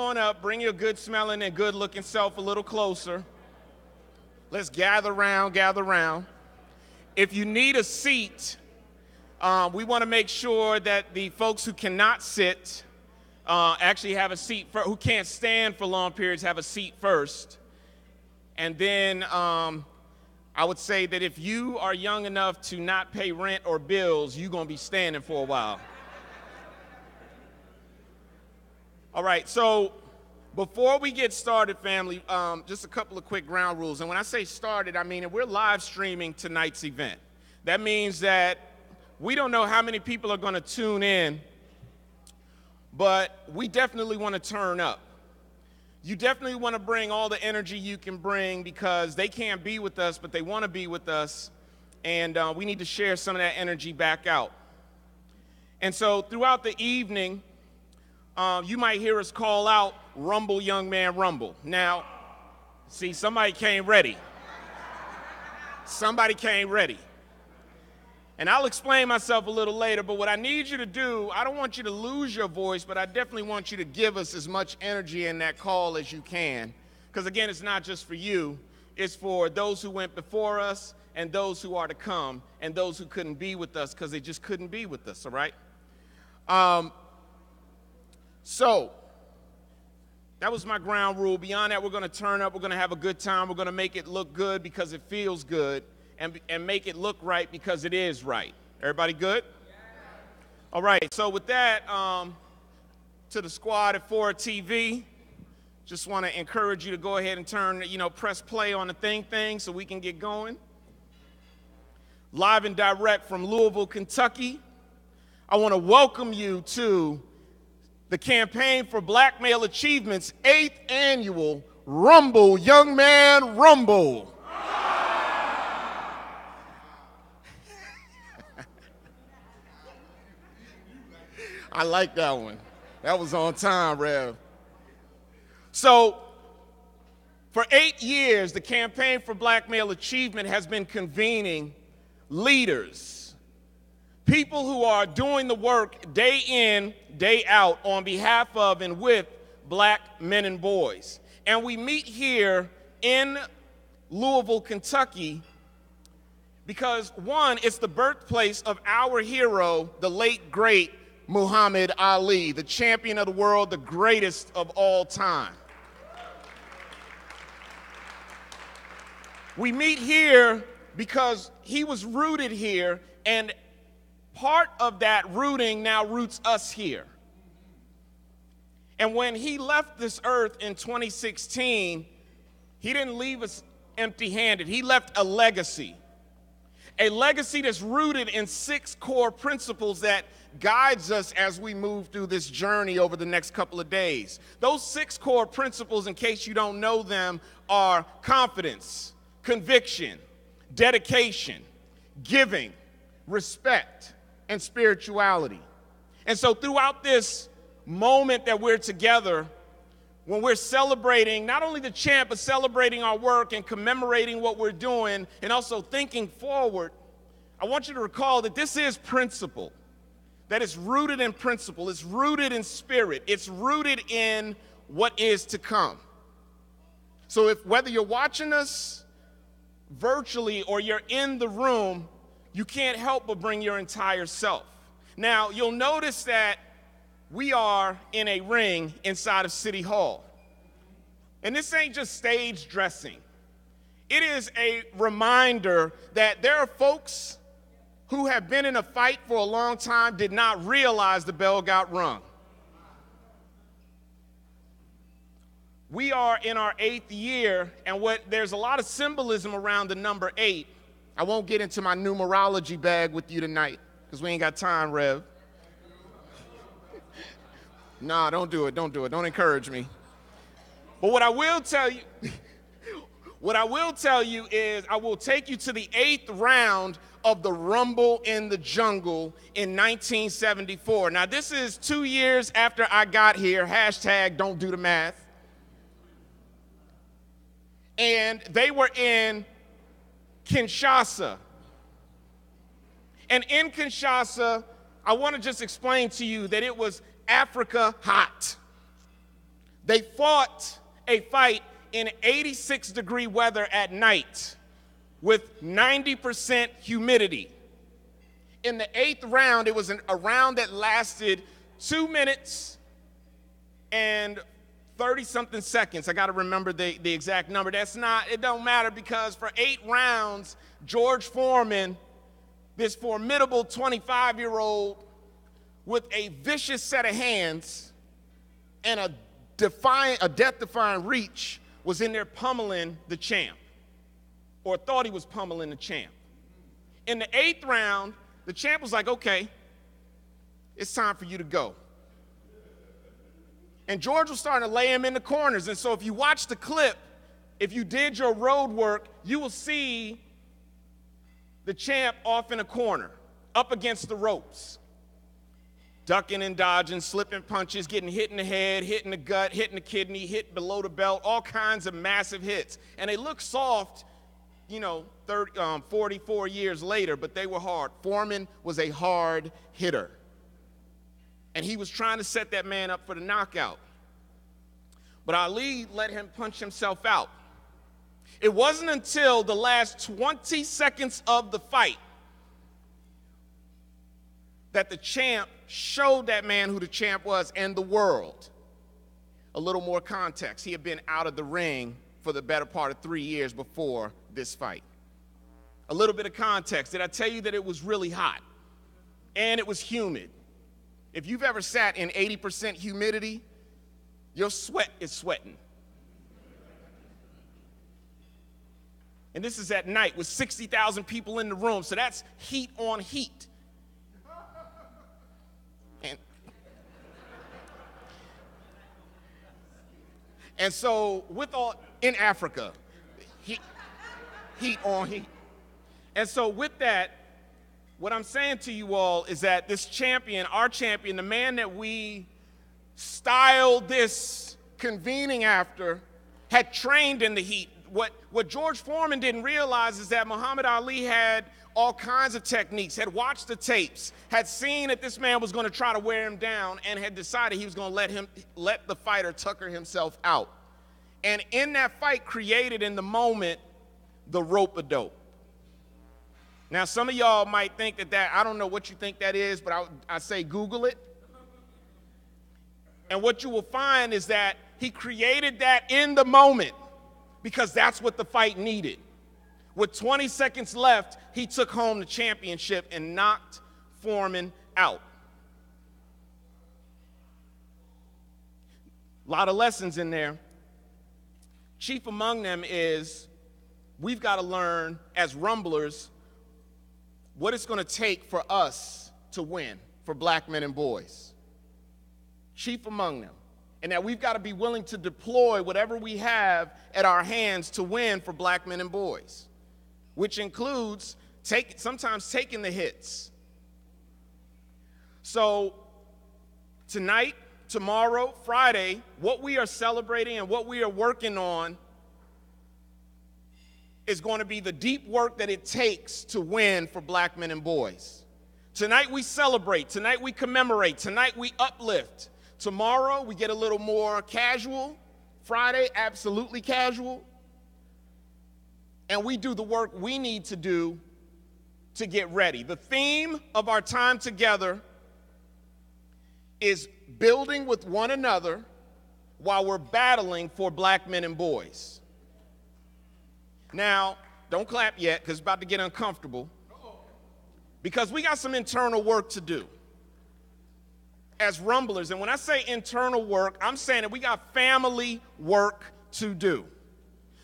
on up, bring your good smelling and good looking self a little closer. Let's gather round, gather round. If you need a seat, we want to make sure that the folks who cannot sit actually have a seat, who can't stand for long periods have a seat first. And then I would say that if you are young enough to not pay rent or bills, you're going to be standing for a while. All right, so before we get started, family, just a couple of quick ground rules. And when I say started, I mean we're live streaming tonight's event. That means that we don't know how many people are going to tune in, but we definitely want to turn up. You definitely want to bring all the energy you can bring because they can't be with us, but they want to be with us, and we need to share some of that energy back out. And so throughout the evening, you might hear us call out, "Rumble, young man, rumble." Now, see, somebody came ready. Somebody came ready. And I'll explain myself a little later, but what I need you to do, I don't want you to lose your voice, but I definitely want you to give us as much energy in that call as you can. Because again, it's not just for you, it's for those who went before us and those who are to come and those who couldn't be with us because they just couldn't be with us, all right? So, that was my ground rule. Beyond that, we're going to turn up, we're going to have a good time, we're going to make it look good because it feels good. And make it look right because it is right. Everybody good? Yeah. All right, so with that, to the squad at Ford TV, just want to encourage you to go ahead and press play on the thing so we can get going. Live and direct from Louisville, Kentucky, I want to welcome you to the Campaign for Black Male Achievement's 8th annual Rumble, Young Man, Rumble. I like that one. That was on time, Rev. So, for 8 years, the Campaign for Black Male Achievement has been convening leaders, people who are doing the work day in, day out on behalf of and with black men and boys. And we meet here in Louisville, Kentucky, because one, it's the birthplace of our hero, the late, great Muhammad Ali, the champion of the world, the greatest of all time. We meet here because he was rooted here, and part of that rooting now roots us here. And when he left this earth in 2016, he didn't leave us empty-handed. He left a legacy that's rooted in 6 core principles that guides us as we move through this journey over the next couple of days. Those 6 core principles, in case you don't know them, are confidence, conviction, dedication, giving, respect, and spirituality. And so throughout this moment that we're together, when we're celebrating not only the champ, but celebrating our work and commemorating what we're doing and also thinking forward, I want you to recall that this is principle. That it's rooted in principle, it's rooted in spirit, it's rooted in what is to come. So whether you're watching us virtually or you're in the room, you can't help but bring your entire self. Now, you'll notice that we are in a ring inside of City Hall. And this ain't just stage dressing. It is a reminder that there are folks who have been in a fight for a long time, did not realize the bell got rung. We are in our 8th year, and there's a lot of symbolism around the number 8. I won't get into my numerology bag with you tonight, because we ain't got time, Rev. Nah, don't do it, don't encourage me. But what I will tell you, is I will take you to the 8th round of the Rumble in the Jungle in 1974. Now, this is 2 years after I got here, hashtag don't do the math. And they were in Kinshasa. And in Kinshasa, I want to just explain to you that it was Africa hot. They fought a fight in 86-degree weather at night with 90% humidity. In the 8th round, it was a round that lasted 2 minutes and 30-something seconds. I got to remember the exact number. It don't matter, because for 8 rounds, George Foreman, this formidable 25-year-old with a vicious set of hands and a death-defying reach, was in there pummeling the champ, or thought he was pummeling the champ. In the 8th round, the champ was like, okay, it's time for you to go. And George was starting to lay him in the corners. And so if you watch the clip, if you did your road work, you will see the champ off in a corner, up against the ropes, ducking and dodging, slipping punches, getting hit in the head, hit in the gut, hit in the kidney, hit below the belt, all kinds of massive hits. And they look soft, 44 years later, but they were hard. Foreman was a hard hitter. And he was trying to set that man up for the knockout. But Ali let him punch himself out. It wasn't until the last 20 seconds of the fight that the champ showed that man who the champ was and the world a little more context. He had been out of the ring for the better part of 3 years before this fight. A little bit of context. Did I tell you that it was really hot? And it was humid. If you've ever sat in 80% humidity, your sweat is sweating. And this is at night with 60,000 people in the room, so that's heat on heat. And so in Africa, heat on heat. And so with that, what I'm saying to you all is that this champion, our champion, the man that we styled this convening after, had trained in the heat. What George Foreman didn't realize is that Muhammad Ali had all kinds of techniques, had watched the tapes, had seen that this man was going to try to wear him down, and had decided he was going to let the fighter tucker himself out. And in that fight, created in the moment the rope-a-dope. Now, some of y'all might think that I don't know what you think that is, but I say Google it. And what you will find is that he created that in the moment because that's what the fight needed. With 20 seconds left, he took home the championship and knocked Foreman out. A lot of lessons in there. Chief among them is we've got to learn as rumblers what it's going to take for us to win, for black men and boys. Chief among them. And that we've got to be willing to deploy whatever we have at our hands to win for black men and boys, which includes sometimes taking the hits. So tonight, tomorrow, Friday, what we are celebrating and what we are working on is going to be the deep work that it takes to win for black men and boys. Tonight we celebrate, tonight we commemorate, tonight we uplift. Tomorrow we get a little more casual. Friday, absolutely casual. And we do the work we need to do to get ready. The theme of our time together is building with one another while we're battling for black men and boys. Now, don't clap yet because it's about to get uncomfortable, because we got some internal work to do as rumblers. And when I say internal work, I'm saying that we got family work to do.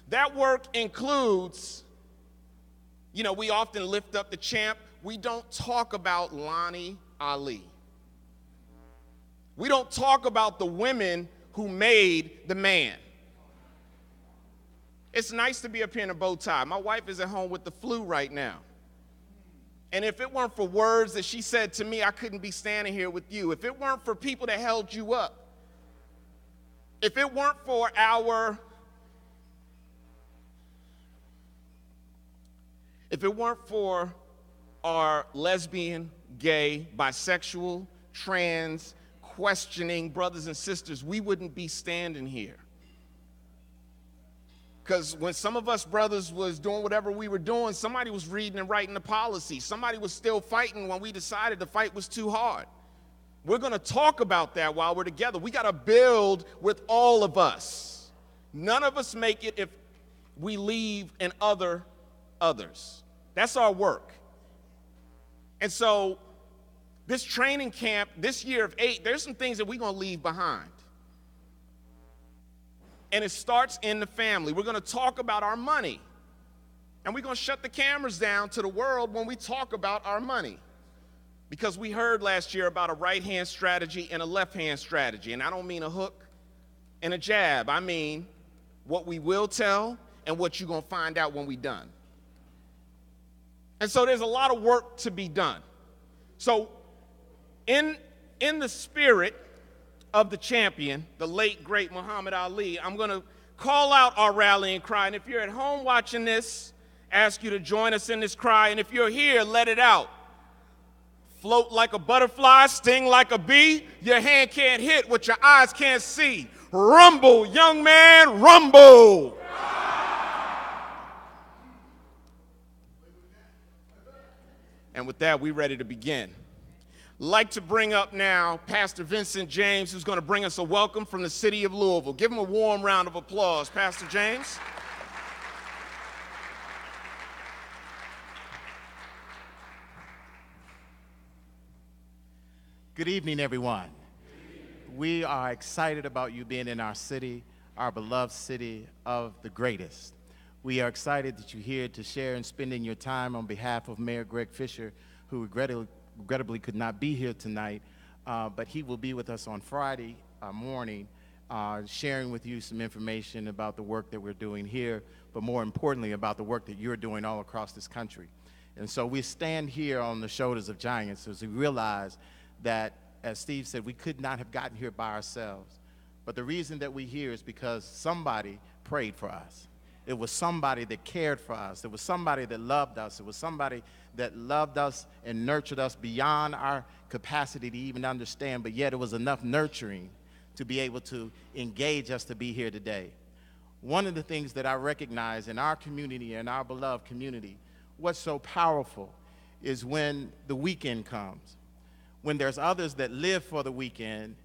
That work includes, we often lift up the champ. We don't talk about Lonnie Ali. We don't talk about the women who made the man. It's nice to be up here in a bow tie. My wife is at home with the flu right now. And if it weren't for words that she said to me, I couldn't be standing here with you. If it weren't for people that held you up, if it weren't for our lesbian, gay, bisexual, trans, questioning brothers and sisters, we wouldn't be standing here. Because when some of us brothers was doing whatever we were doing, somebody was reading and writing the policy. Somebody was still fighting when we decided the fight was too hard. We're going to talk about that while we're together. We got to build with all of us. None of us make it if we leave and others. That's our work. And so this training camp, this year of 8, there's some things that we're going to leave behind. And it starts in the family. We're going to talk about our money. And we're going to shut the cameras down to the world when we talk about our money. Because we heard last year about a right-hand strategy and a left-hand strategy. And I don't mean a hook and a jab. I mean what we will tell and what you're going to find out when we're done. And so there's a lot of work to be done. So in the spirit of the champion, the late, great Muhammad Ali, I'm going to call out our rallying cry. And if you're at home watching this, ask you to join us in this cry. And if you're here, let it out. Float like a butterfly, sting like a bee. Your hand can't hit what your eyes can't see. Rumble, young man, rumble. And with that, we're ready to begin. Like to bring up now Pastor Vincent James, who's going to bring us a welcome from the city of Louisville. Give him a warm round of applause, Pastor James. Good evening, everyone. We are excited about you being in our city, our beloved city of the greatest. We are excited that you're here to share and spending your time on behalf of Mayor Greg Fisher, who regrettably could not be here tonight, but he will be with us on Friday morning, sharing with you some information about the work that we're doing here, but more importantly about the work that you're doing all across this country. And so we stand here on the shoulders of giants as we realize that, as Steve said, we could not have gotten here by ourselves. But the reason that we're here is because somebody prayed for us. It was somebody that cared for us. It was somebody that loved us. It was somebody that loved us and nurtured us beyond our capacity to even understand, but yet it was enough nurturing to be able to engage us to be here today. One of the things that I recognize in our community, in our beloved community, what's so powerful is when the weekend comes. When there's others that live for the weekend,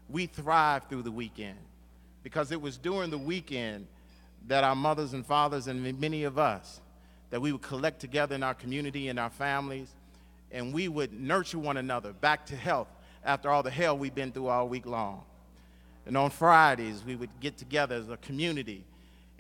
we thrive through the weekend. Because it was during the weekend that our mothers and fathers and many of us, that we would collect together in our community and our families, and we would nurture one another back to health after all the hell we've been through all week long. And on Fridays, we would get together as a community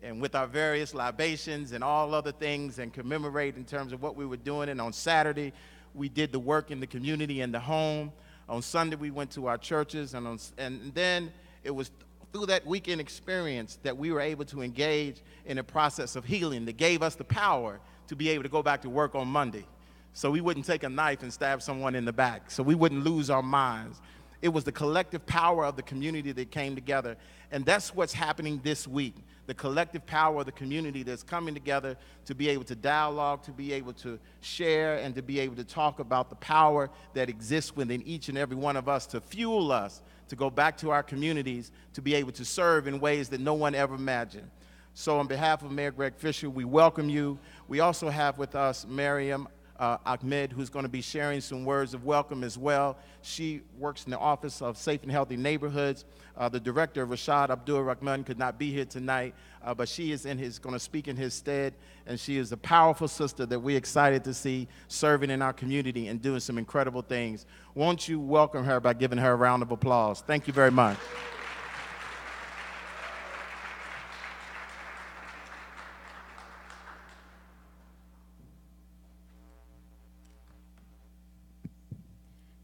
and with our various libations and all other things and commemorate in terms of what we were doing. And on Saturday, we did the work in the community and the home. On Sunday, we went to our churches, and then it was through that weekend experience that we were able to engage in a process of healing that gave us the power to be able to go back to work on Monday. So we wouldn't take a knife and stab someone in the back, so we wouldn't lose our minds. It was the collective power of the community that came together, and that's what's happening this week. The collective power of the community that's coming together to be able to dialogue, to be able to share, and to be able to talk about the power that exists within each and every one of us to fuel us to go back to our communities, to be able to serve in ways that no one ever imagined. So on behalf of Mayor Greg Fisher, we welcome you. We also have with us Mariam Ahmed, who's going to be sharing some words of welcome as well. She works in the Office of Safe and Healthy Neighborhoods. The director, Rashad Abdul Rahman, could not be here tonight, but she is going to speak in his stead, and she is a powerful sister that we're excited to see serving in our community and doing some incredible things. Won't you welcome her by giving her a round of applause? Thank you very much.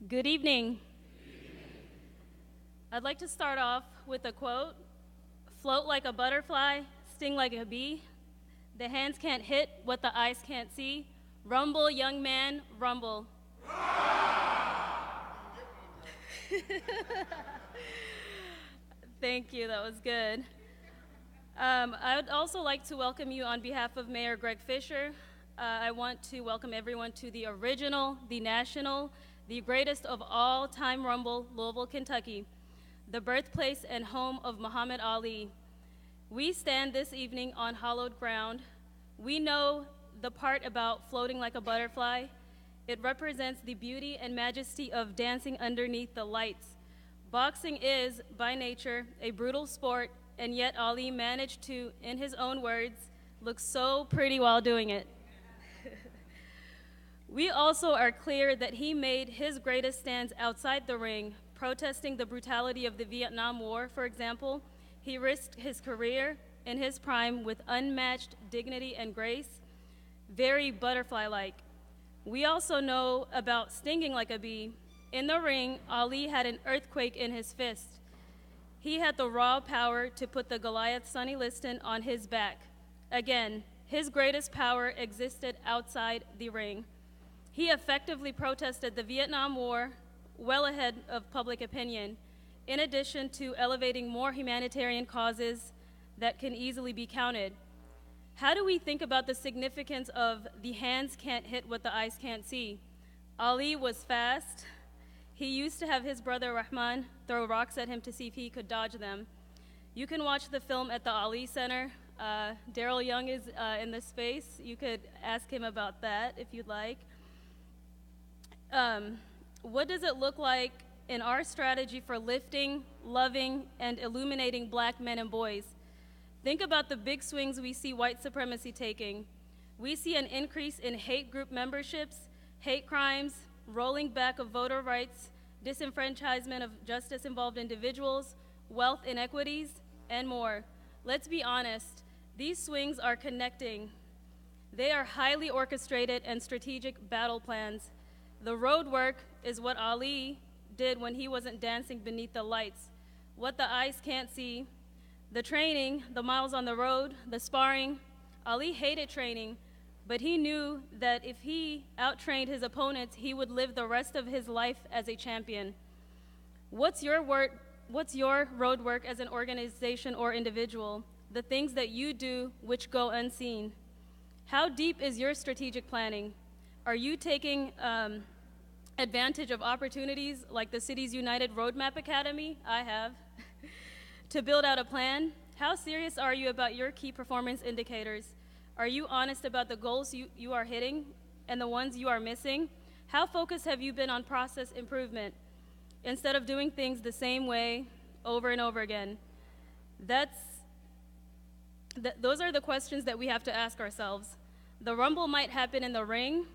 Good evening. I'd like to start off with a quote. Float like a butterfly, sting like a bee. The hands can't hit what the eyes can't see. Rumble, young man, rumble. Thank you, that was good. I would also like to welcome you on behalf of Mayor Greg Fisher. I want to welcome everyone to the original, the national, the greatest of all time Rumble, Louisville, Kentucky, the birthplace and home of Muhammad Ali. We stand this evening on hallowed ground. We know the part about floating like a butterfly. It represents the beauty and majesty of dancing underneath the lights. Boxing is, by nature, a brutal sport, and yet Ali managed to, in his own words, look so pretty while doing it. We also are clear that he made his greatest stands outside the ring, protesting the brutality of the Vietnam War, for example. He risked his career in his prime with unmatched dignity and grace, very butterfly-like. We also know about stinging like a bee. In the ring, Ali had an earthquake in his fist. He had the raw power to put the Goliath Sonny Liston on his back. Again, his greatest power existed outside the ring. He effectively protested the Vietnam War well ahead of public opinion, in addition to elevating more humanitarian causes that can easily be counted. How do we think about the significance of the hands can't hit what the eyes can't see? Ali was fast. He used to have his brother Rahman throw rocks at him to see if he could dodge them. You can watch the film at the Ali Center. Daryl Young is in the space. You could ask him about that if you'd like. What does it look like in our strategy for lifting, loving, and illuminating black men and boys? Think about the big swings we see white supremacy taking. We see an increase in hate group memberships, hate crimes, rolling back of voter rights, disenfranchisement of justice-involved individuals, wealth inequities, and more. Let's be honest, these swings are connecting. They are highly orchestrated and strategic battle plans. The road work is what Ali did when he wasn't dancing beneath the lights. What the eyes can't see, the training, the miles on the road, the sparring. Ali hated training, but he knew that if he out-trained his opponents, he would live the rest of his life as a champion. What's your road work as an organization or individual? The things that you do which go unseen. How deep is your strategic planning? Are you taking advantage of opportunities like the Cities United Roadmap Academy? I have. To build out a plan? How serious are you about your key performance indicators? Are you honest about the goals you are hitting and the ones you are missing? How focused have you been on process improvement instead of doing things the same way over and over again? Those are the questions that we have to ask ourselves. The rumble might happen in the ring,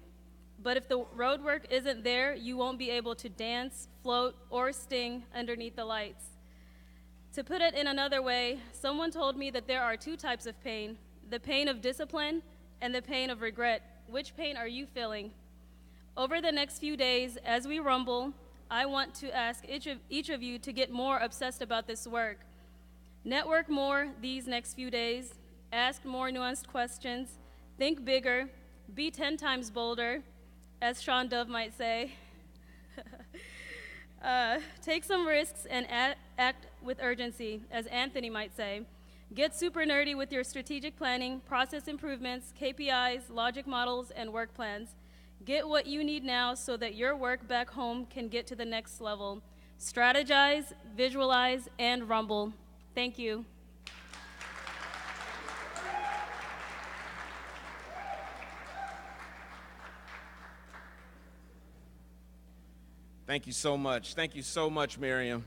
but if the road work isn't there, you won't be able to dance, float, or sting underneath the lights. To put it in another way, someone told me that there are two types of pain, the pain of discipline and the pain of regret. Which pain are you feeling? Over the next few days, as we rumble, I want to ask each of you to get more obsessed about this work. Network more these next few days, ask more nuanced questions, think bigger, be 10 times bolder, as Sean Dove might say. Take some risks and act with urgency, as Anthony might say. Get super nerdy with your strategic planning, process improvements, KPIs, logic models, and work plans. Get what you need now so that your work back home can get to the next level. Strategize, visualize, and rumble. Thank you. Thank you so much. Thank you so much, Miriam.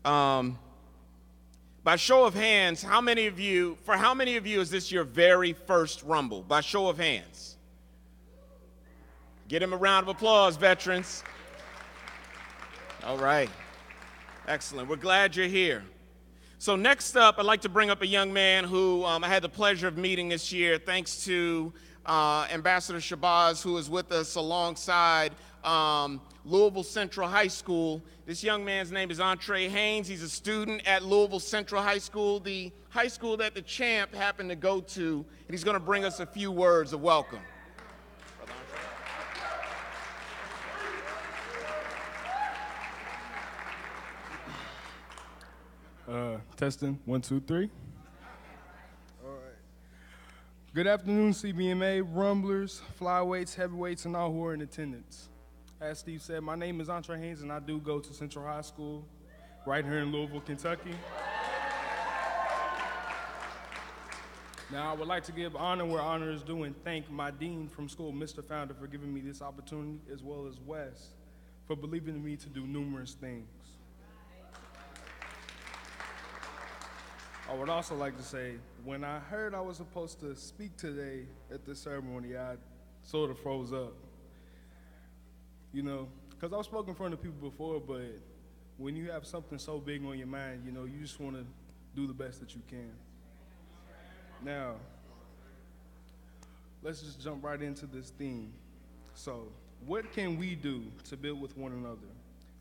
By show of hands, for how many of you is this your very first Rumble? By show of hands. Give him a round of applause, veterans. All right. Excellent. We're glad you're here. So next up, I'd like to bring up a young man who I had the pleasure of meeting this year, thanks to Ambassador Shabazz, who is with us alongside Louisville Central High School. This young man's name is Entre Haynes. He's a student at Louisville Central High School, the high school that the champ happened to go to, and he's going to bring us a few words of welcome. Testing, 1, 2, 3. All right. Good afternoon, CBMA, rumblers, flyweights, heavyweights, and all who are in attendance. As Steve said, my name is Entre Haynes, and I do go to Central High School right here in Louisville, Kentucky. Now, I would like to give honor where honor is due and thank my dean from school, Mr. Founder, for giving me this opportunity, as well as Wes for believing in me to do numerous things. I would also like to say, when I heard I was supposed to speak today at this ceremony, I sort of froze up. You know, because I've spoken in front of people before, but when you have something so big on your mind, you know, you just want to do the best that you can. Now, let's just jump right into this theme. So, what can we do to build with one another?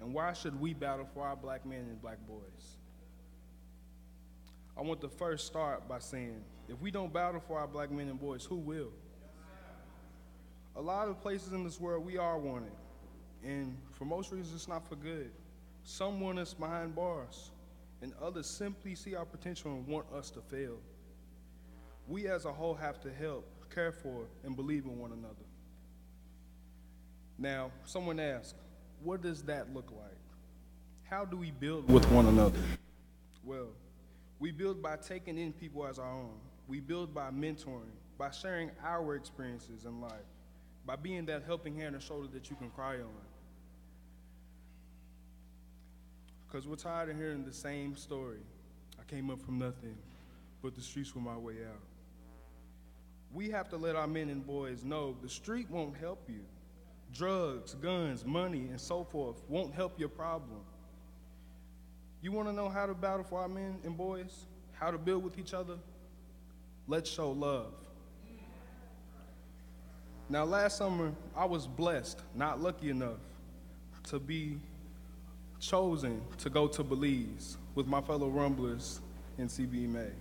And why should we battle for our black men and black boys? I want to first start by saying, if we don't battle for our black men and boys, who will? A lot of places in this world, we are wanted. And for most reasons, it's not for good. Some want us behind bars, and others simply see our potential and want us to fail. We as a whole have to help, care for, and believe in one another. Now, someone asked, what does that look like? How do we build with one another? Well, we build by taking in people as our own. We build by mentoring, by sharing our experiences in life, by being that helping hand and shoulder that you can cry on. Because we're tired of hearing the same story. I came up from nothing, but the streets were my way out. We have to let our men and boys know the street won't help you. Drugs, guns, money, and so forth won't help your problem. You want to know how to battle for our men and boys? How to build with each other? Let's show love. Now, last summer, I was blessed, not lucky enough, to be chosen to go to Belize with my fellow Rumblers in CBMA.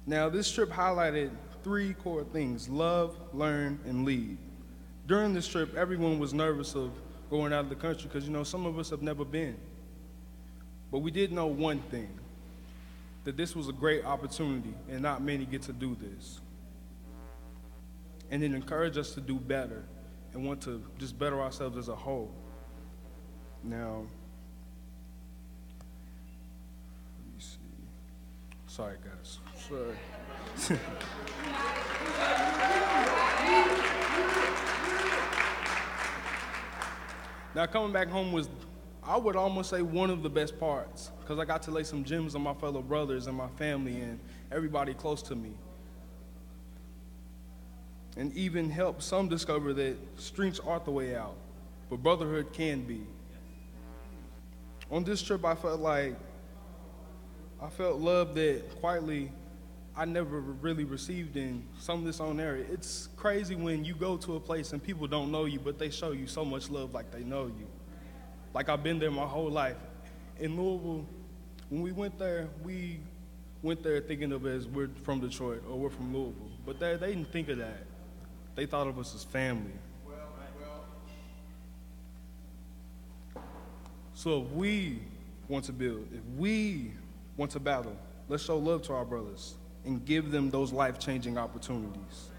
Now, this trip highlighted 3 core things: love, learn, and lead. During this trip, everyone was nervous of going out of the country because, you know, some of us have never been. But we did know one thing, that this was a great opportunity and not many get to do this. And it encouraged us to do better and want to just better ourselves as a whole. Now, let me see. Sorry, guys. Sorry. Now, coming back home was, I would almost say, one of the best parts, because I got to lay some gems on my fellow brothers and my family and everybody close to me. And even help some discover that streets aren't the way out, but brotherhood can be. On this trip, I felt love that quietly I never really received in some of this own area. It's crazy when you go to a place and people don't know you, but they show you so much love like they know you. Like I've been there my whole life. In Louisville, when we went there thinking of it as we're from Detroit or we're from Louisville. But they didn't think of that. They thought of us as family. So if we want to build, if we want to battle, let's show love to our brothers and give them those life-changing opportunities.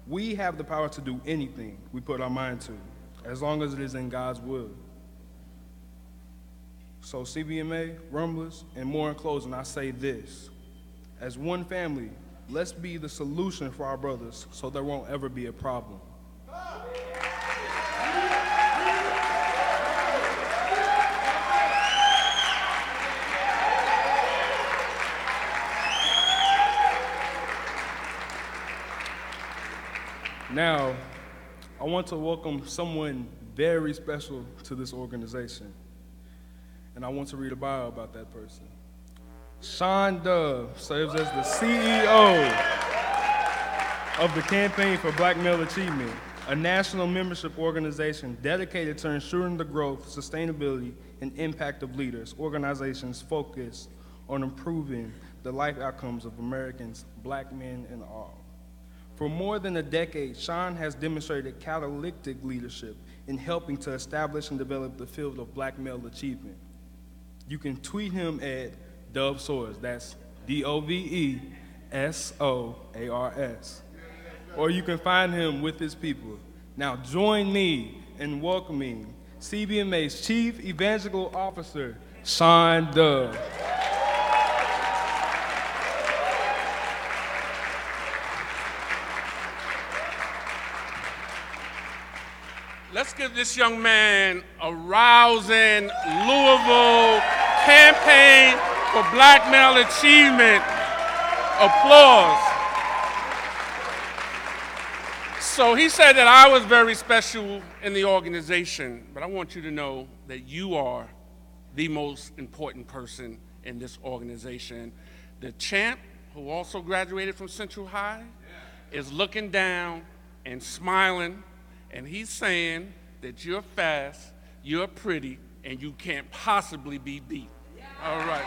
We have the power to do anything we put our mind to, as long as it is in God's will. So CBMA, Rumblers, and more in closing, I say this. As one family, let's be the solution for our brothers so there won't ever be a problem. Now, I want to welcome someone very special to this organization. And I want to read a bio about that person. Sean Dove serves as the CEO of the Campaign for Black Male Achievement, a national membership organization dedicated to ensuring the growth, sustainability, and impact of leaders. Organizations focused on improving the life outcomes of Americans, black men and all. For more than a decade, Sean has demonstrated catalytic leadership in helping to establish and develop the field of black male achievement. You can tweet him at Dove Soars, that's DOVESOARS. Or you can find him with his people. Now join me and welcoming CBMA's Chief Evangelical Officer, Sean Dove. Let's give this young man a rousing Louisville Campaign for Black Male Achievement applause. So he said that I was very special in the organization, but I want you to know that you are the most important person in this organization. The champ, who also graduated from Central High, is looking down and smiling, and he's saying that you're fast, you're pretty, and you can't possibly be beat. All right.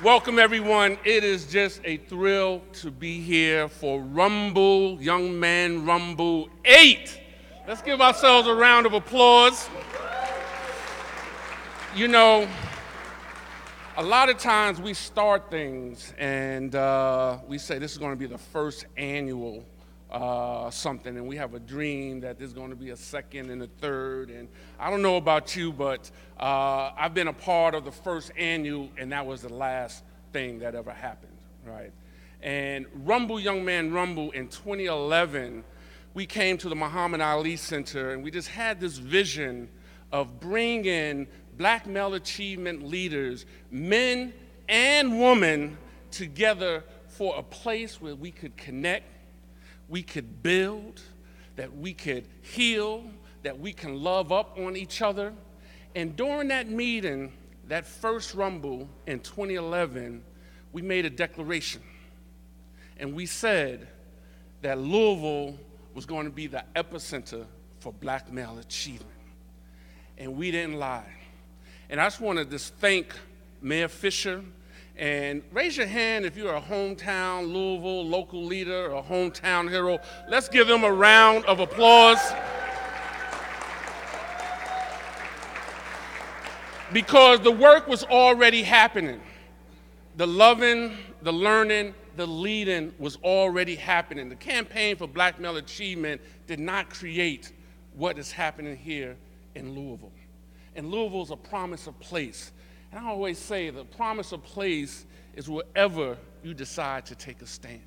Welcome, everyone. It is just a thrill to be here for Rumble, Young Man Rumble 8. Let's give ourselves a round of applause. You know, a lot of times we start things and we say this is going to be the first annual something, and we have a dream that there's going to be a second and a third. And I don't know about you, but I've been a part of the first annual, and that was the last thing that ever happened, right? And Rumble, Young Man Rumble in 2011, we came to the Muhammad Ali Center, and we just had this vision of bringing Black male achievement leaders, men and women, together for a place where we could connect, we could build, that we could heal, that we can love up on each other. And during that meeting, that first Rumble in 2011, we made a declaration. And we said that Louisville was going to be the epicenter for Black male achievement. And we didn't lie. And I just want to thank Mayor Fisher. And raise your hand if you're a hometown Louisville local leader or a hometown hero. Let's give them a round of applause. Because the work was already happening. The loving, the learning, the leading was already happening. The campaign for Black male achievement did not create what is happening here in Louisville. And Louisville is a promise of place. And I always say the promise of place is wherever you decide to take a stand.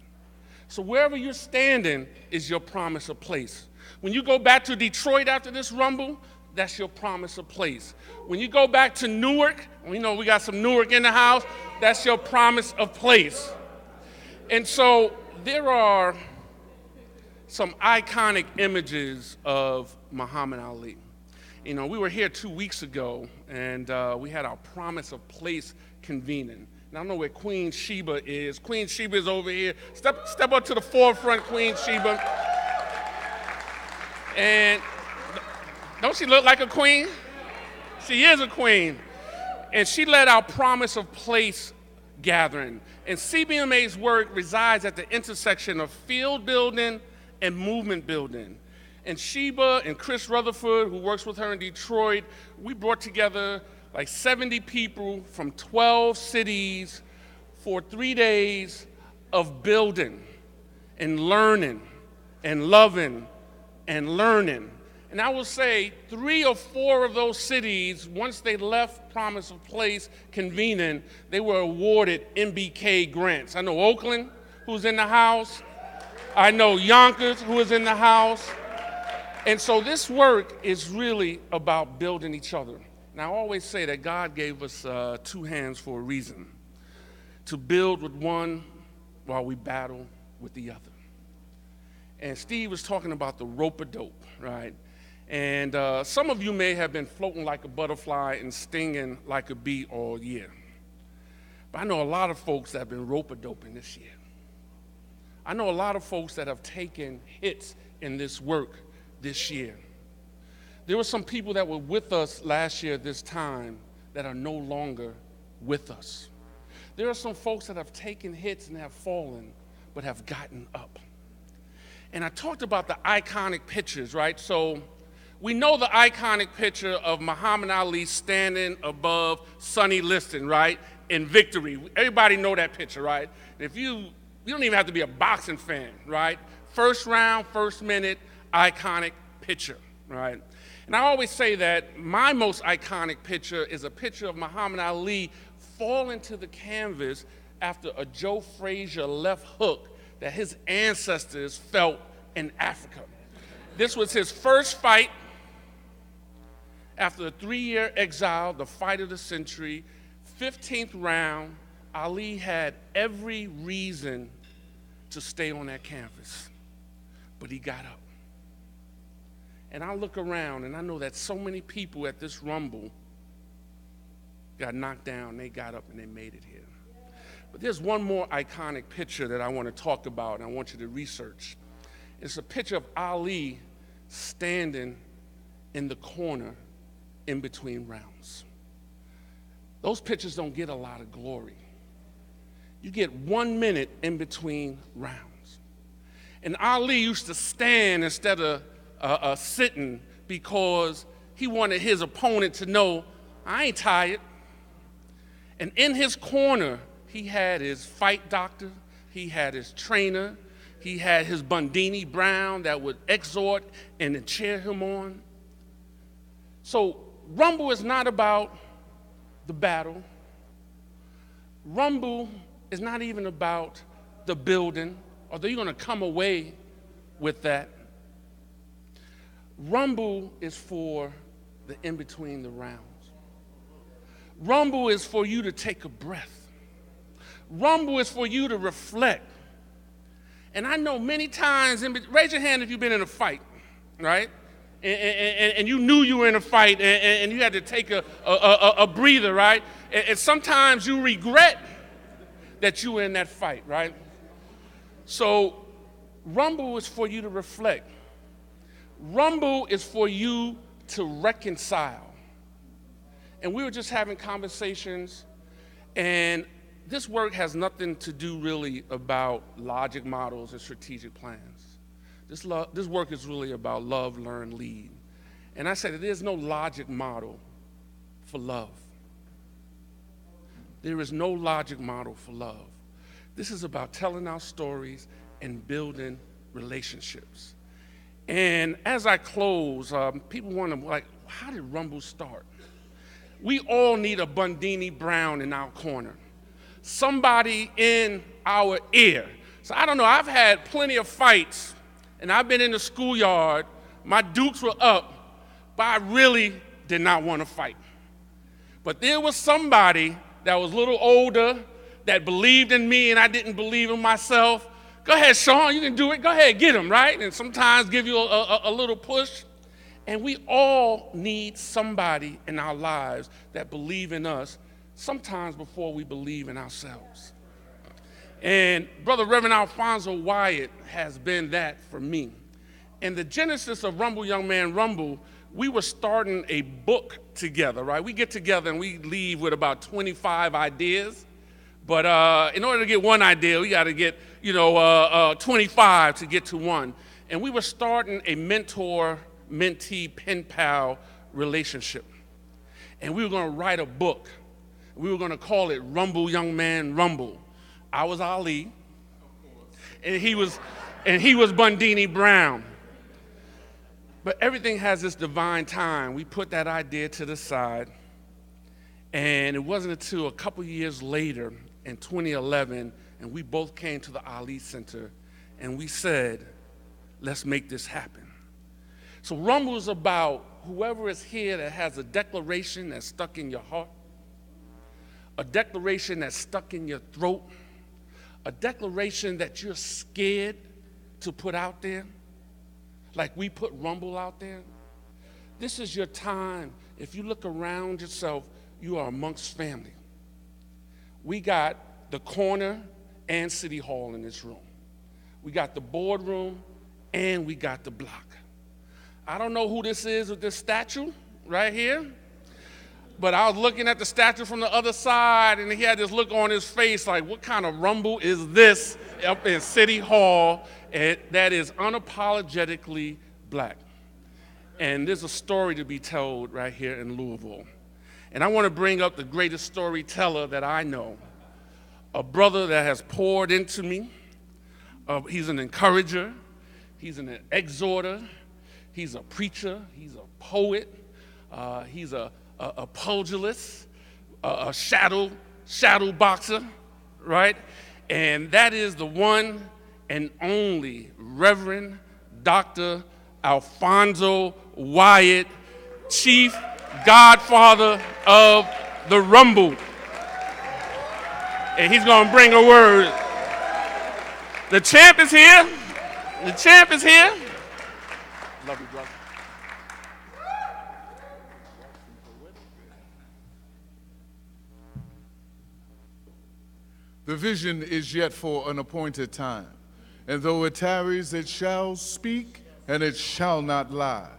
So wherever you're standing is your promise of place. When you go back to Detroit after this Rumble, that's your promise of place. When you go back to Newark, we know we got some Newark in the house, that's your promise of place. And so there are some iconic images of Muhammad Ali. You know, we were here 2 weeks ago, and we had our promise of place convening. And I don't know where Queen Sheba is. Queen Sheba is over here. Step up to the forefront, Queen Sheba. And don't she look like a queen? She is a queen. And she led our promise of place gathering. And CBMA's work resides at the intersection of field building and movement building. And Sheba and Chris Rutherford, who works with her in Detroit, we brought together like 70 people from 12 cities for 3 days of building and learning and loving and learning. And I will say 3 or 4 of those cities, once they left Promise of Place convening, they were awarded MBK grants. I know Oakland, who's in the house. I know Yonkers, who is in the house. And so this work is really about building each other. Now, I always say that God gave us 2 hands for a reason, to build with one while we battle with the other. And Steve was talking about the rope-a-dope, right? And some of you may have been floating like a butterfly and stinging like a bee all year. But I know a lot of folks that have been rope-a-doping this year. I know a lot of folks that have taken hits in this work this year. There were some people that were with us last year at this time that are no longer with us. There are some folks that have taken hits and have fallen, but have gotten up. And I talked about the iconic pictures, right? So we know the iconic picture of Muhammad Ali standing above Sonny Liston, right? In victory. Everybody know that picture, right? If you You don't even have to be a boxing fan, right? First round, first minute, iconic picture, right? And I always say that my most iconic picture is a picture of Muhammad Ali falling to the canvas after a Joe Frazier left hook that his ancestors felt in Africa. This was his first fight after a 3-year exile, the fight of the century, 15th round. Ali had every reason to stay on that canvas, but he got up. And I look around and I know that so many people at this Rumble got knocked down, they got up and they made it here. But there's one more iconic picture that I want to talk about and I want you to research. It's a picture of Ali standing in the corner in between rounds. Those pictures don't get a lot of glory. You get 1 minute in between rounds. And Ali used to stand instead of sitting because he wanted his opponent to know, I ain't tired. And in his corner, he had his fight doctor, he had his trainer, he had his Bundini Brown that would exhort and cheer him on. So Rumble is not about the battle. Rumble is not even about the building, although you're going to come away with that. Rumble is for the in between the rounds. Rumble is for you to take a breath. Rumble is for you to reflect. And I know many times, raise your hand if you've been in a fight, right? And you knew you were in a fight and you had to take a breather, right? And sometimes you regret that you were in that fight, right? So Rumble is for you to reflect. Rumble is for you to reconcile. And we were just having conversations, and this work has nothing to do really about logic models and strategic plans. This work is really about love, learn, lead. And I said there's no logic model for love. There is no logic model for love. This is about telling our stories and building relationships. And as I close, people want to, like, how did Rumble start? We all need a Bundini Brown in our corner, somebody in our ear. So I don't know, I've had plenty of fights, and I've been in the schoolyard, my dukes were up, but I really did not want to fight. But there was somebody that was a little older that believed in me and I didn't believe in myself. Go ahead, Sean, you can do it. Go ahead, get him, right? And sometimes give you a little push. And we all need somebody in our lives that believe in us, sometimes before we believe in ourselves. And Brother Reverend Alfonso Wyatt has been that for me. And the genesis of Rumble Young Man Rumble, we were starting a book together, right? We get together and we leave with about 25 ideas. But in order to get one idea, we got to get, 25 to get to one. And we were starting a mentor-mentee pen pal relationship. And we were going to write a book. We were going to call it Rumble Young Man Rumble. I was Ali, and he was Bundini Brown. But everything has this divine time. We put that idea to the side, and it wasn't until a couple years later, in 2011, and we both came to the Ali Center, and we said, let's make this happen. So Rumble is about whoever is here that has a declaration that's stuck in your heart, a declaration that's stuck in your throat, a declaration that you're scared to put out there, like we put Rumble out there. This is your time. If you look around yourself, you are amongst family. We got the corner and City Hall in this room. We got the boardroom and we got the block. I don't know who this is with this statue right here, but I was looking at the statue from the other side and he had this look on his face like, what kind of rumble is this up in City Hall that is unapologetically black? And there's a story to be told right here in Louisville. And I want to bring up the greatest storyteller that I know, a brother that has poured into me, He's an encourager. He's an exhorter. He's a preacher. He's a poet. He's a pugilist, a shadow boxer, right? And that is the one and only Reverend Dr. Alfonso Wyatt, Chief Godfather of the Rumble. And he's going to bring a word. The champ is here. The champ is here. Love you, brother. The vision is yet for an appointed time, and though it tarries, it shall speak, and it shall not lie.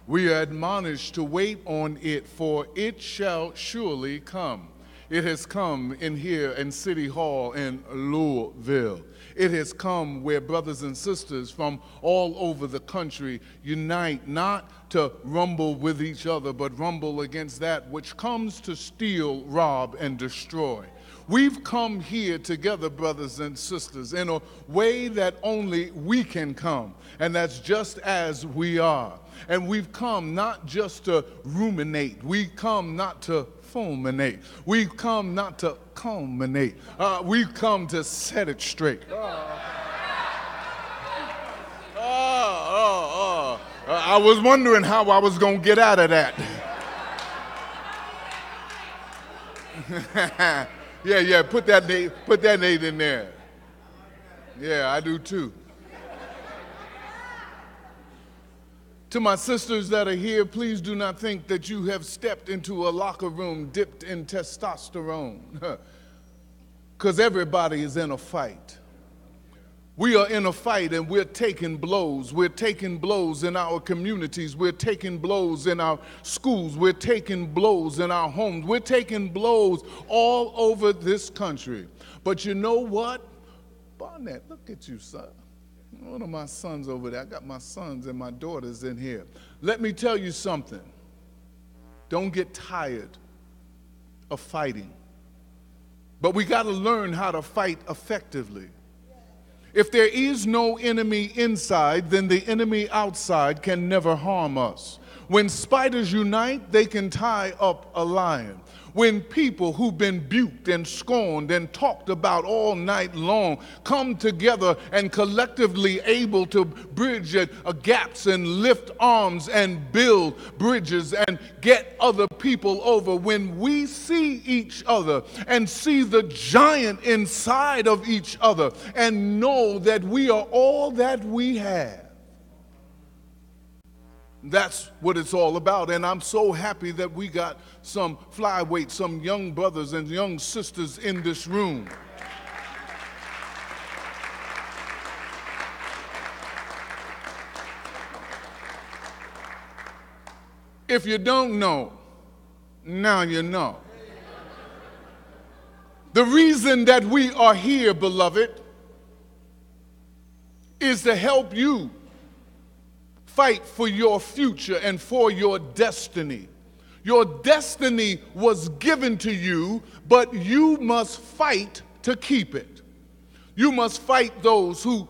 We are admonished to wait on it, for it shall surely come. It has come in here in City Hall in Louisville. It has come where brothers and sisters from all over the country unite, not to rumble with each other, but rumble against that which comes to steal, rob, and destroy. We've come here together, brothers and sisters, in a way that only we can come, and that's just as we are. And we've come not just to ruminate. We come not to fulminate. We've come not to culminate. We've come to set it straight. I was wondering how I was going to get out of that. Yeah, put that Nate in there. Yeah, I do too. To my sisters that are here, please do not think that you have stepped into a locker room dipped in testosterone, because everybody is in a fight. We are in a fight and we're taking blows. We're taking blows in our communities. We're taking blows in our schools. We're taking blows in our homes. We're taking blows all over this country. But you know what? Barnett, look at you, son. One of my sons over there. I got my sons and my daughters in here. Let me tell you something. Don't get tired of fighting. But we got to learn how to fight effectively. If there is no enemy inside, then the enemy outside can never harm us. When spiders unite, they can tie up a lion. When people who've been buked and scorned and talked about all night long come together and collectively able to bridge gaps and lift arms and build bridges and get other people over, when we see each other and see the giant inside of each other and know that we are all that we have, that's what it's all about. And I'm so happy that we got some flyweights, some young brothers and young sisters in this room. If you don't know, now you know. The reason that we are here, beloved, is to help you fight for your future and for your destiny. Your destiny was given to you, but you must fight to keep it. You must fight those who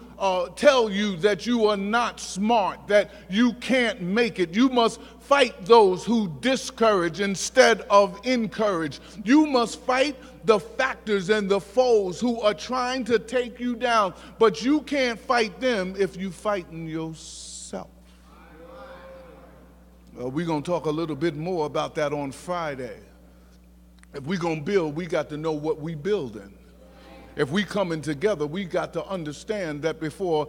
tell you that you are not smart, that you can't make it. You must fight those who discourage instead of encourage. You must fight the factors and the foes who are trying to take you down, but you can't fight them if you're fighting yourself. We're going to talk a little bit more about that on Friday. If we're going to build, we got to know what we're building. If we coming together, we got to understand that before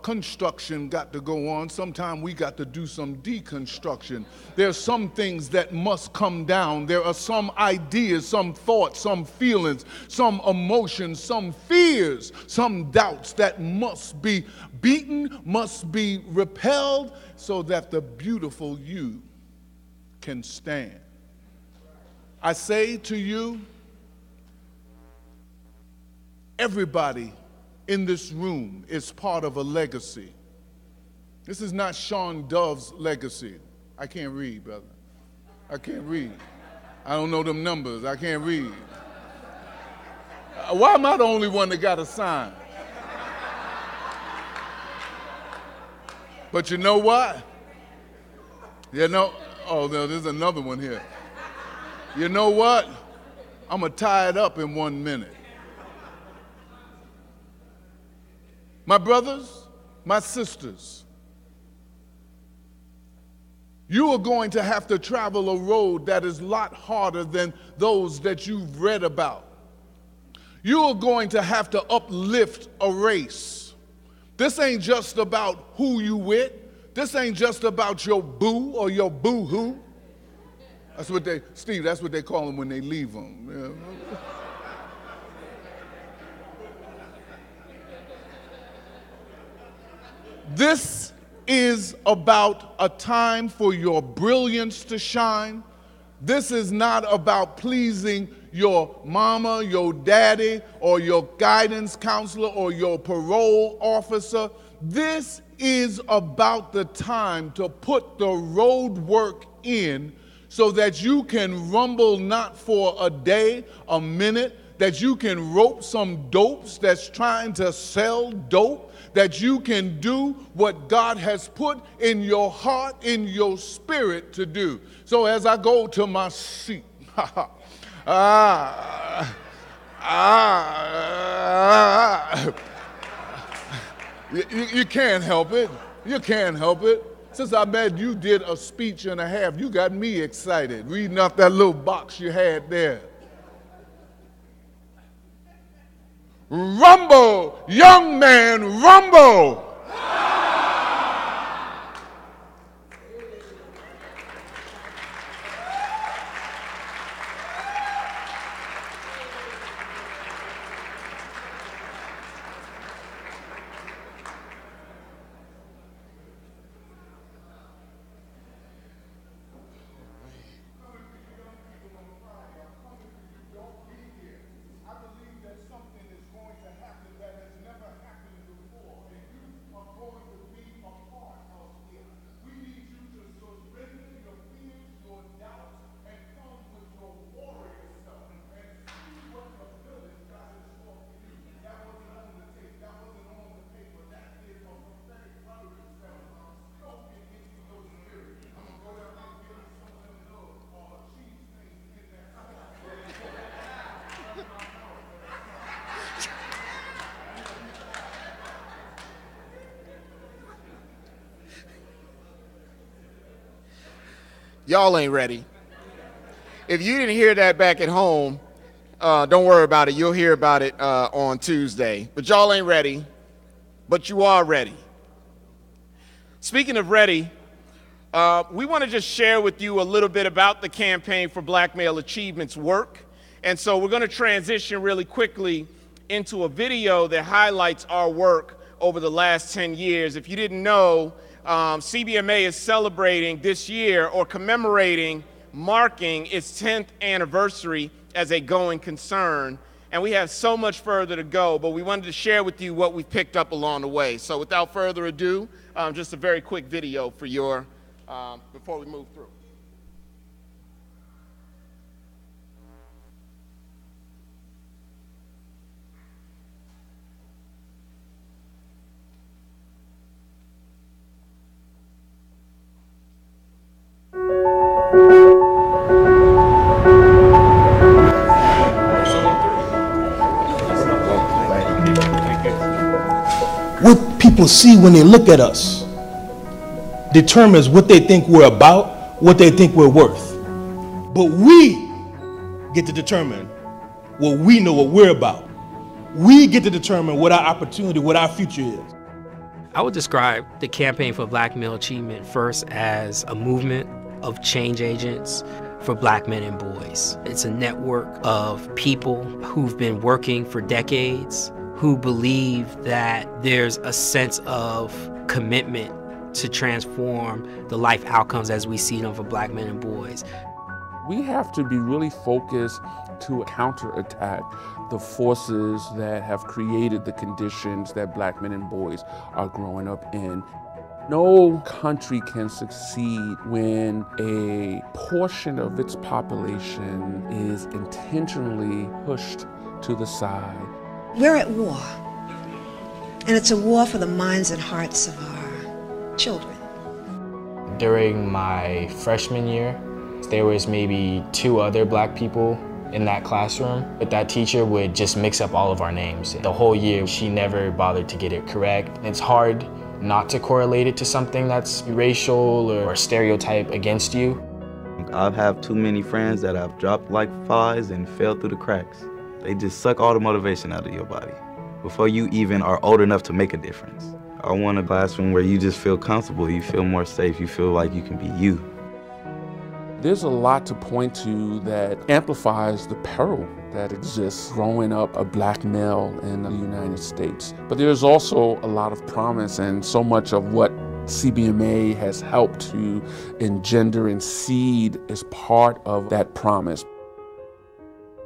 construction got to go on, sometime we got to do some deconstruction. There's some things that must come down. There are some ideas, some thoughts, some feelings, some emotions, some fears, some doubts that must be beaten, must be repelled, so that the beautiful you can stand. I say to you, everybody in this room is part of a legacy. This is not Sean Dove's legacy. I can't read, brother. I can't read. I don't know them numbers. I can't read. Why am I the only one that got a sign? But you know what? You know, oh, no, there's another one here. You know what? I'm going to tie it up in 1 minute. My brothers, my sisters, you are going to have to travel a road that is a lot harder than those that you've read about. You are going to have to uplift a race. This ain't just about who you with. This ain't just about your boo or your boo-hoo. That's what they, Steve, that's what they call them when they leave them. You know? This is about a time for your brilliance to shine. This is not about pleasing your mama, your daddy, or your guidance counselor, or your parole officer. This is about the time to put the road work in so that you can rumble not for a day, a minute, that you can rope some dopes that's trying to sell dope, that you can do what God has put in your heart, in your spirit to do. So as I go to my seat, you can't help it. You can't help it. Since I met you, did a speech and a half. You got me excited, reading off that little box you had there. Rumble, young man, rumble. Y'all ain't ready. If you didn't hear that back at home, don't worry about it. You'll hear about it on Tuesday. But y'all ain't ready, but you are ready. Speaking of ready, we want to just share with you a little bit about the Campaign for Black Male Achievement's work. And so we're going to transition really quickly into a video that highlights our work over the last 10 years. If you didn't know, CBMA is celebrating this year, or commemorating, marking its 10th anniversary as a going concern. And we have so much further to go, but we wanted to share with you what we've picked up along the way. So without further ado, just a very quick video for your, before we move through. What people see when they look at us determines what they think we're about, what they think we're worth. But we get to determine what we know what we're about. We get to determine what our opportunity, what our future is. I would describe the Campaign for Black Male Achievement first as a movement of change agents for black men and boys. It's a network of people who've been working for decades, who believe that there's a sense of commitment to transform the life outcomes as we see them for black men and boys. We have to be really focused to counterattack the forces that have created the conditions that black men and boys are growing up in. No country can succeed when a portion of its population is intentionally pushed to the side. We're at war, and it's a war for the minds and hearts of our children. During my freshman year, there was maybe 2 other black people in that classroom, but that teacher would just mix up all of our names. The whole year, she never bothered to get it correct. It's hard not to correlate it to something that's racial or stereotype against you. I have too many friends that have dropped like flies and fell through the cracks. They just suck all the motivation out of your body before you even are old enough to make a difference. I want a classroom where you just feel comfortable, you feel more safe, you feel like you can be you. There's a lot to point to that amplifies the peril that exists growing up a black male in the United States. But there's also a lot of promise, and so much of what CBMA has helped to engender and seed is part of that promise.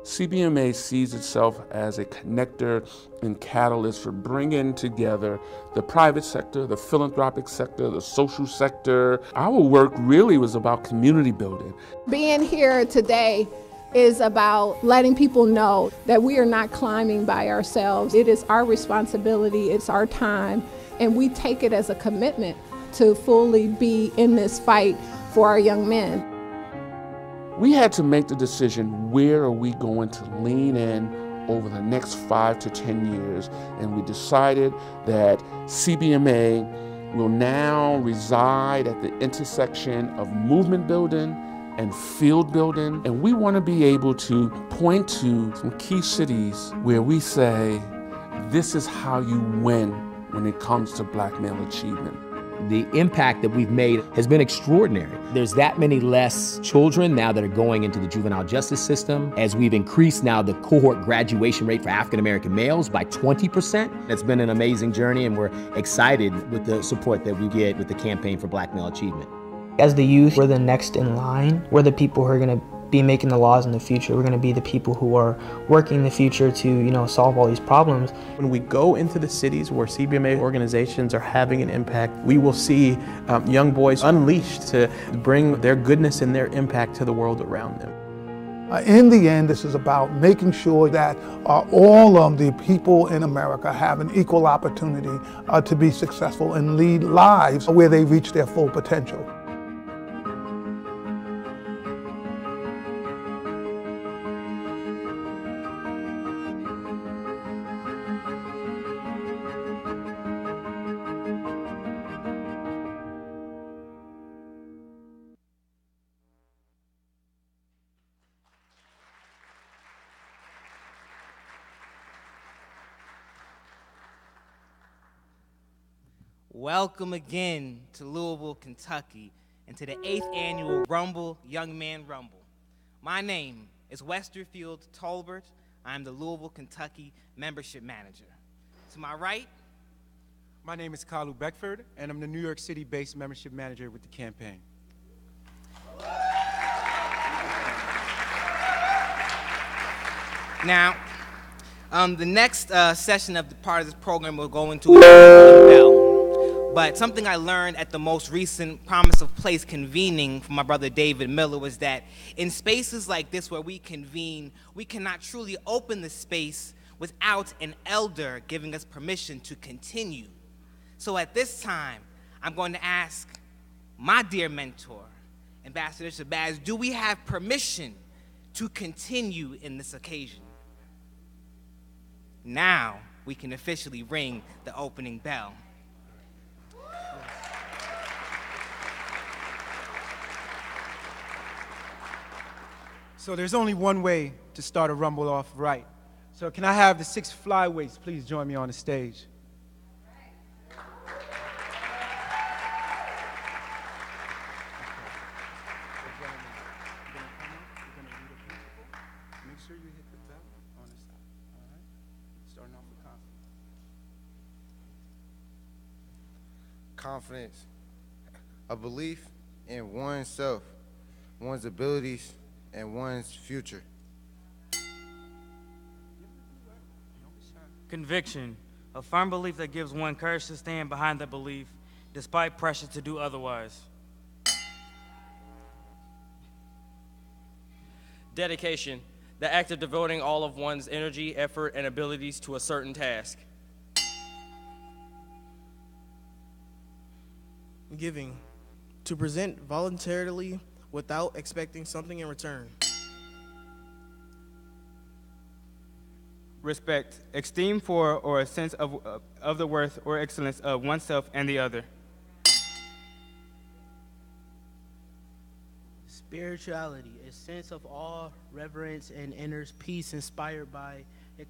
CBMA sees itself as a connector and catalyst for bringing together the private sector, the philanthropic sector, the social sector. Our work really was about community building. Being here today is about letting people know that we are not climbing by ourselves. It is our responsibility, it's our time, and we take it as a commitment to fully be in this fight for our young men. We had to make the decision, where are we going to lean in over the next 5 to 10 years? And we decided that CBMA will now reside at the intersection of movement building and field building. And we want to be able to point to some key cities where we say, this is how you win when it comes to black male achievement. The impact that we've made has been extraordinary. There's that many less children now that are going into the juvenile justice system. As we've increased now the cohort graduation rate for African-American males by 20%. It's been an amazing journey, and we're excited with the support that we get with the Campaign for Black Male Achievement. As the youth, we're the next in line. We're the people who are going to be making the laws in the future. We're going to be the people who are working in the future to, solve all these problems. When we go into the cities where CBMA organizations are having an impact, we will see young boys unleashed to bring their goodness and their impact to the world around them. In the end, this is about making sure that all of the people in America have an equal opportunity to be successful and lead lives where they reach their full potential. Welcome again to Louisville, Kentucky, and to the 8th annual Rumble Young Man Rumble. My name is Westerfield Tolbert. I'm the Louisville, Kentucky Membership Manager. To my right, my name is Kalu Beckford, and I'm the New York City-based Membership Manager with the campaign. Now, the next session of the part of this program will go into the bell. But something I learned at the most recent Promise of Place convening from my brother David Miller was that in spaces like this where we convene, we cannot truly open the space without an elder giving us permission to continue. So at this time, I'm going to ask my dear mentor, Ambassador Shabazz, do we have permission to continue in this occasion? Now we can officially ring the opening bell. So there's only one way to start a rumble off right. So can I have the 6 flyweights please join me on the stage? Make sure you hit the bell on the side. All right? Starting off with confidence. Confidence, a belief in oneself, one's abilities, and one's future. Conviction, a firm belief that gives one courage to stand behind that belief despite pressure to do otherwise. Dedication, the act of devoting all of one's energy, effort, and abilities to a certain task. giving, to present voluntarily without expecting something in return. Respect, esteem for or a sense of the worth or excellence of oneself and the other. Spirituality, a sense of awe, reverence, and inner peace inspired by a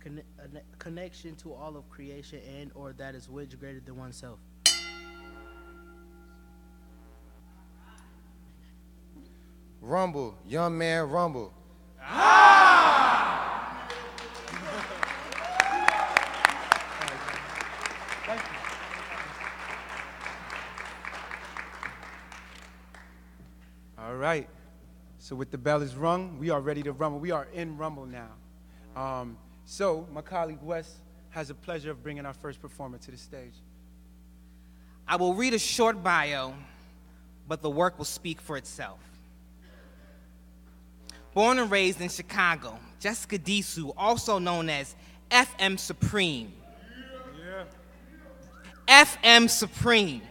connection to all of creation and or that is which greater than oneself. Rumble, young man, rumble. All right. So with the bell is rung, we are ready to rumble. We are in rumble now. So my colleague Wes has the pleasure of bringing our first performer to the stage. I will read a short bio, but the work will speak for itself. Born and raised in Chicago, Jessica Disu, also known as FM Supreme. FM Supreme.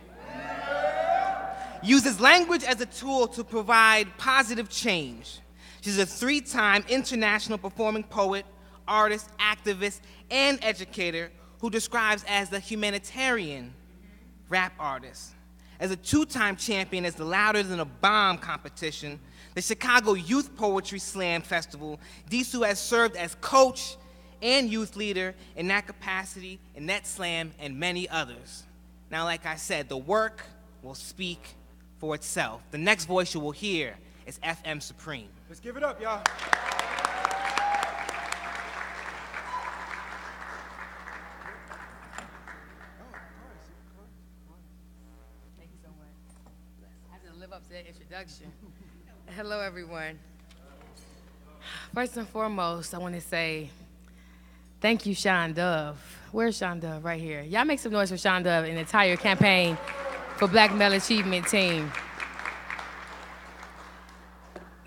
Uses language as a tool to provide positive change. She's a 3-time international performing poet, artist, activist, and educator who describes as the humanitarian rap artist. As a 2-time champion as the Louder Than a Bomb competition, the Chicago Youth Poetry Slam Festival, Disu has served as coach and youth leader in that capacity, in that slam, and many others. Now, like I said, the work will speak for itself. The next voice you will hear is FM Supreme. Let's give it up, y'all. Thank you so much. I had to live up to that introduction. Hello, everyone. First and foremost, I want to say thank you, Sean Dove. Where's Sean Dove? Right here. Y'all make some noise for Sean Dove and the entire campaign for Black Male Achievement Team.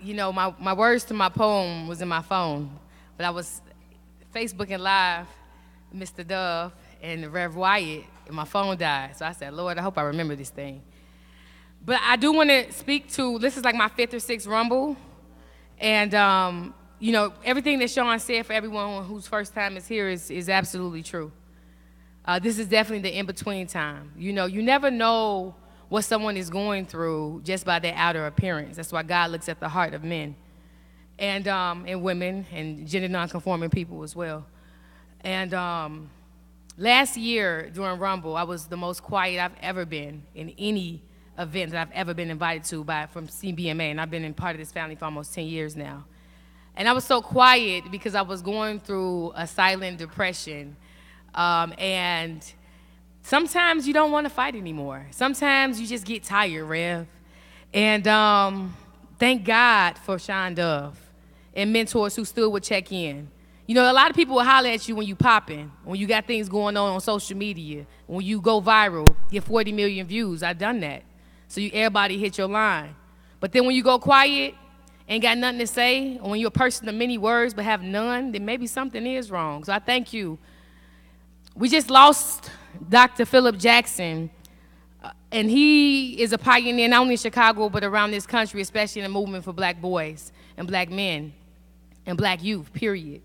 You know, my words to my poem was in my phone, but I was Facebooking Live, Mr. Dove and Rev Wyatt, and my phone died. So I said, Lord, I hope I remember this thing. But I do want to speak to, this is like my 5th or 6th Rumble. And, you know, everything that Sean said for everyone whose first time is here is absolutely true. This is definitely the in-between time. You know, you never know what someone is going through just by their outer appearance. That's why God looks at the heart of men and women and gender non-conforming people as well. And last year during Rumble, I was the most quiet I've ever been in any event that I've ever been invited to from CBMA, and I've been in part of this family for almost 10 years now. And I was so quiet because I was going through a silent depression. And sometimes you don't want to fight anymore. Sometimes you just get tired, Rev. And thank God for Sean Dove and mentors who still would check in. You know, a lot of people will holler at you when you popping, when you got things going on social media, when you go viral, get 40 million views. I've done that. So everybody hit your line. But then when you go quiet, ain't got nothing to say, or when you're a person of many words but have none, then maybe something is wrong. So I thank you. We just lost Dr. Philip Jackson, and he is a pioneer not only in Chicago but around this country, especially in the movement for black boys and black men and black youth, period.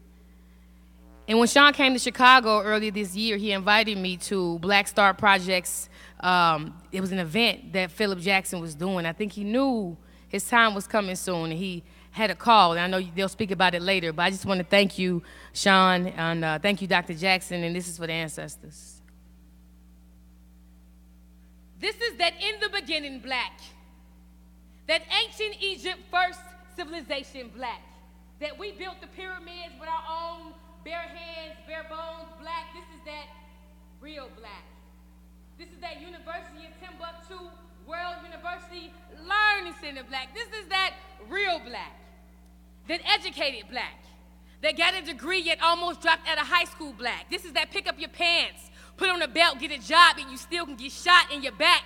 And when Sean came to Chicago earlier this year, he invited me to Black Star Project's, it was an event that Philip Jackson was doing. I think he knew his time was coming soon, and he had a call, and I know they'll speak about it later, but I just want to thank you, Sean, and thank you, Dr. Jackson, and this is for the ancestors. This is that in the beginning black, that ancient Egypt first civilization black, that we built the pyramids with our own bare hands, bare bones black. This is that real black. This is that University of Timbuktu, World University Learning Center black. This is that real black, that educated black, that got a degree yet almost dropped out of high school black. This is that pick up your pants, put on a belt, get a job, and you still can get shot in your back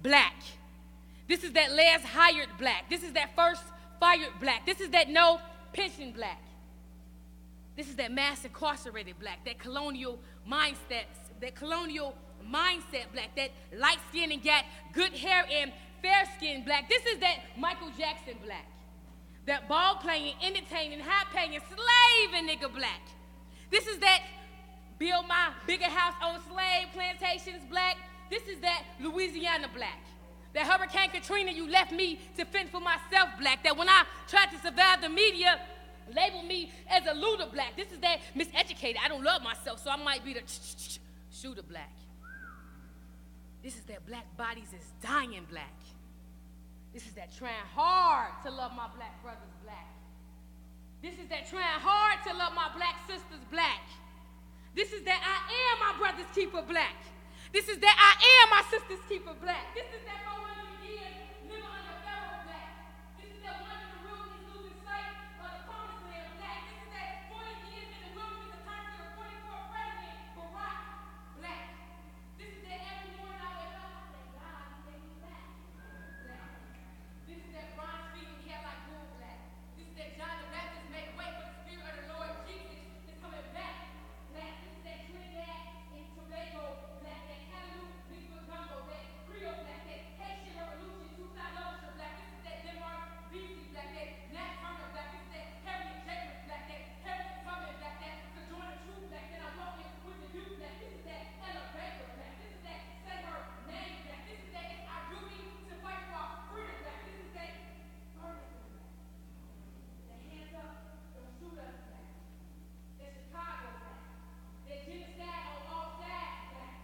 black. This is that last hired black. This is that first fired black. This is that no pension black. This is that mass incarcerated black, that colonial mindsets, that colonial mindset black, that light skin and got good hair and fair skin black. This is that Michael Jackson black, that ball playing, entertaining, high paying, slaving nigga black. This is that build my bigger house on slave plantations black. This is that Louisiana black. That Hurricane Katrina, you left me to fend for myself black. That when I tried to survive the media, labeled me as a looter black. This is that miseducated, I don't love myself, so I might be the shooter black. This is that black bodies is dying black. This is that trying hard to love my black brothers black. This is that trying hard to love my black sisters black. This is that I am my brother's keeper black. This is that I am my sister's keeper black. This is that 400 years living under Pharaoh black. This is that one in the wilderness losing sight of the promised land black. This is that 40 years in the wilderness the time to the 44th president Barack black. This is that every morning I wake up and say, God, you made me black. This is that bronze feet and hair like wool black. This is that John the Baptist made way for the spirit of the Lord Jesus is coming back black. This is that Trinidad and Tobago black, that Catalu mixed with gumbo, that Creole black, that Haitian Revolution 2000 black. This is that Denmark BC black, that Nat Turner black. This is that Harriet Jacobs black, that Harriet Tubman black, that Sojourner Truth black, that I'm walking with the youth black. This is that Ella Baker black. This is that say her name black. This is that it's our duty to fight for our freedom black. This is that Ferguson black. That hands up, don't shoot us black. That Chicago black. That genocide on all sides black.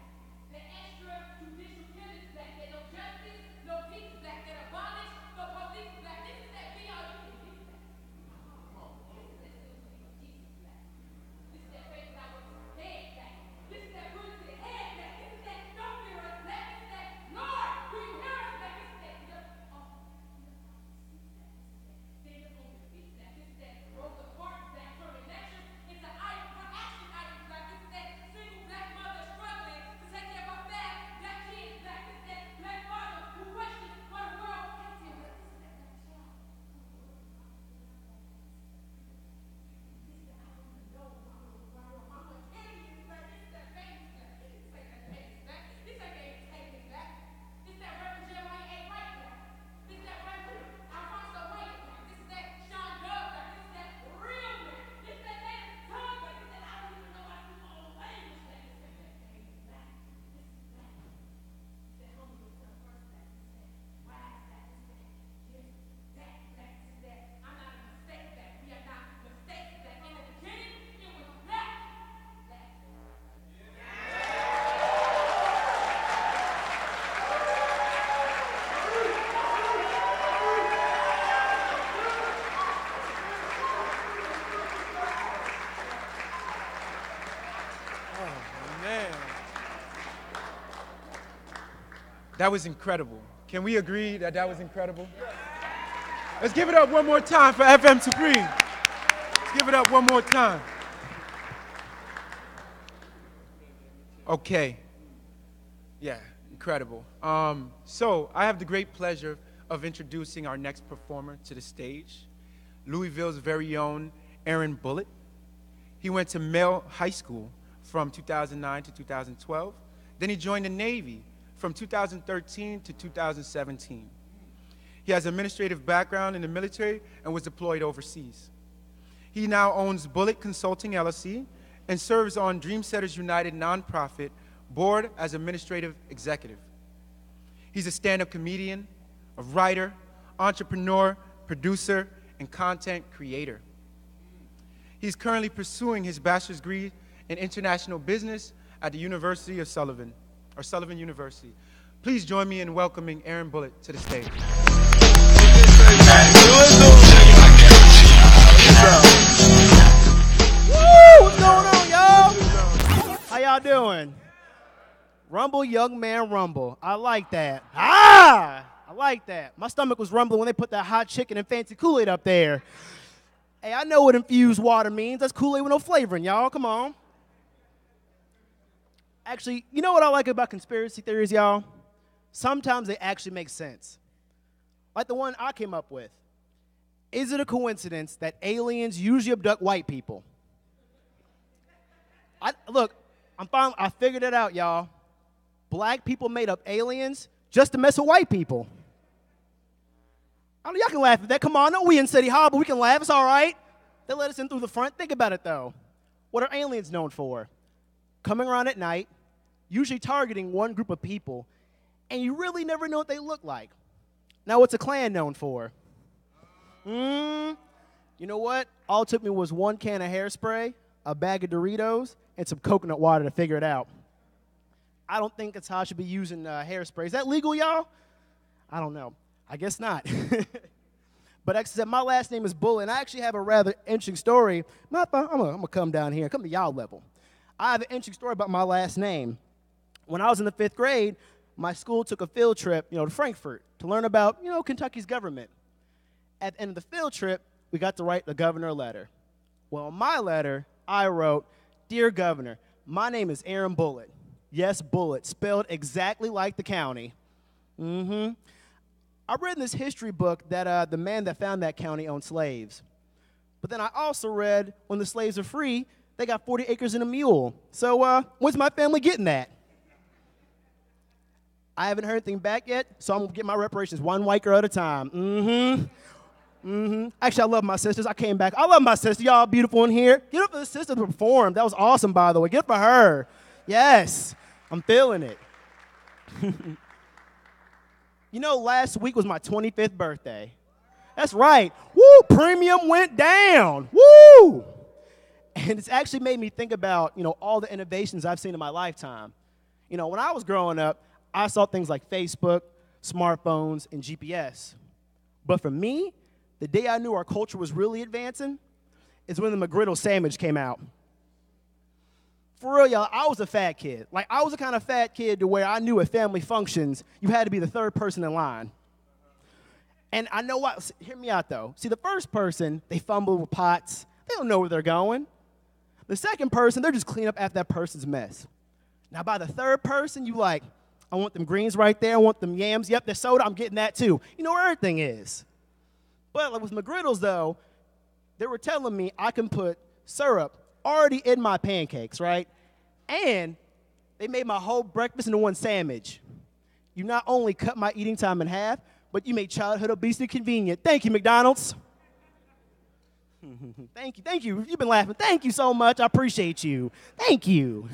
That extrajudicial killings black. That no justice, no peace black. That abolish the police black. This is that BLU black. This is that Jesus black. This is that faith I was dead black. This is that rooted to the head black. This is that don't fear us black. This is that Lord, do you hear us black? This is that stand up on your feet black. This is that Rosa Parks black. Turning lectures into action items black. This is that single black mother struggling to take care of her fat black kids black. This is that black father who questions what the world hates him. This is that black child. That was incredible. Can we agree that that was incredible? Let's give it up one more time for FM Supreme. Let's give it up one more time. Okay. Yeah, incredible. So I have the great pleasure of introducing our next performer to the stage, Louisville's very own Aaron Bullitt. He went to Male High School from 2009 to 2012. Then he joined the Navy from 2013 to 2017. He has an administrative background in the military and was deployed overseas. He now owns Bullitt Consulting LLC and serves on Dreamsetters United nonprofit board as administrative executive. He's a stand-up comedian, a writer, entrepreneur, producer, and content creator. He's currently pursuing his bachelor's degree in international business at the University of Sullivan University. Please join me in welcoming Aaron Bullitt to the stage. Woo! What's going on, y'all? How y'all doing? Rumble, young man, rumble. I like that. I like that. My stomach was rumbling when they put that hot chicken and fancy Kool-Aid up there. Hey, I know what infused water means. That's Kool-Aid with no flavoring, y'all. Come on. Actually, you know what I like about conspiracy theories, y'all? Sometimes they actually make sense. Like the one I came up with. Is it a coincidence that aliens usually abduct white people? Look, I figured it out, y'all. Black people made up aliens just to mess with white people. I know y'all can laugh at that. Come on, no, we in City Hall, but we can laugh. It's all right. They let us in through the front. Think about it, though. What are aliens known for? Coming around at night, usually targeting one group of people, and you really never know what they look like. Now, what's a Klan known for? You know what? All it took me was one can of hairspray, a bag of Doritos, and some coconut water to figure it out. I don't think that's how I should be using hairspray. Is that legal, y'all? I don't know. I guess not. But like I said, my last name is Bullet, and I actually have a rather interesting story. I'm gonna come down here, come to y'all level. I have an interesting story about my last name. When I was in the 5th grade, my school took a field trip, to Frankfurt to learn about, Kentucky's government. At the end of the field trip, we got to write the governor a letter. Well, in my letter, I wrote, "Dear Governor, my name is Aaron Bullitt." Yes, Bullitt, spelled exactly like the county. I read in this history book that the man that found that county owned slaves. But then I also read when the slaves are free, they got 40 acres and a mule. So when's my family getting that? I haven't heard anything back yet, so I'm going to get my reparations one white girl at a time. Actually, I love my sisters. I came back. I love my sister. Y'all beautiful in here. Get up for the sister to perform. That was awesome, by the way. Get up for her. Yes, I'm feeling it. Last week was my 25th birthday. That's right. Woo, premium went down. Woo! And it's actually made me think about, all the innovations I've seen in my lifetime. When I was growing up, I saw things like Facebook, smartphones, and GPS. But for me, the day I knew our culture was really advancing is when the McGriddle sandwich came out. For real, y'all, I was a fat kid. Like, I was the kind of fat kid to where I knew at family functions, you had to be the third person in line. And I know what, hear me out, though. See, the first person, they fumble with pots. They don't know where they're going. The second person, they're just cleaning up after that person's mess. Now, by the third person, you like, I want them greens right there. I want them yams. Yep, there's soda. I'm getting that, too. You know where everything is. But like with McGriddles, though, they were telling me I can put syrup already in my pancakes, right? And they made my whole breakfast into one sandwich. You not only cut my eating time in half, but you made childhood obesity convenient. Thank you, McDonald's. Thank you. You've been laughing. Thank you so much. I appreciate you. Thank you.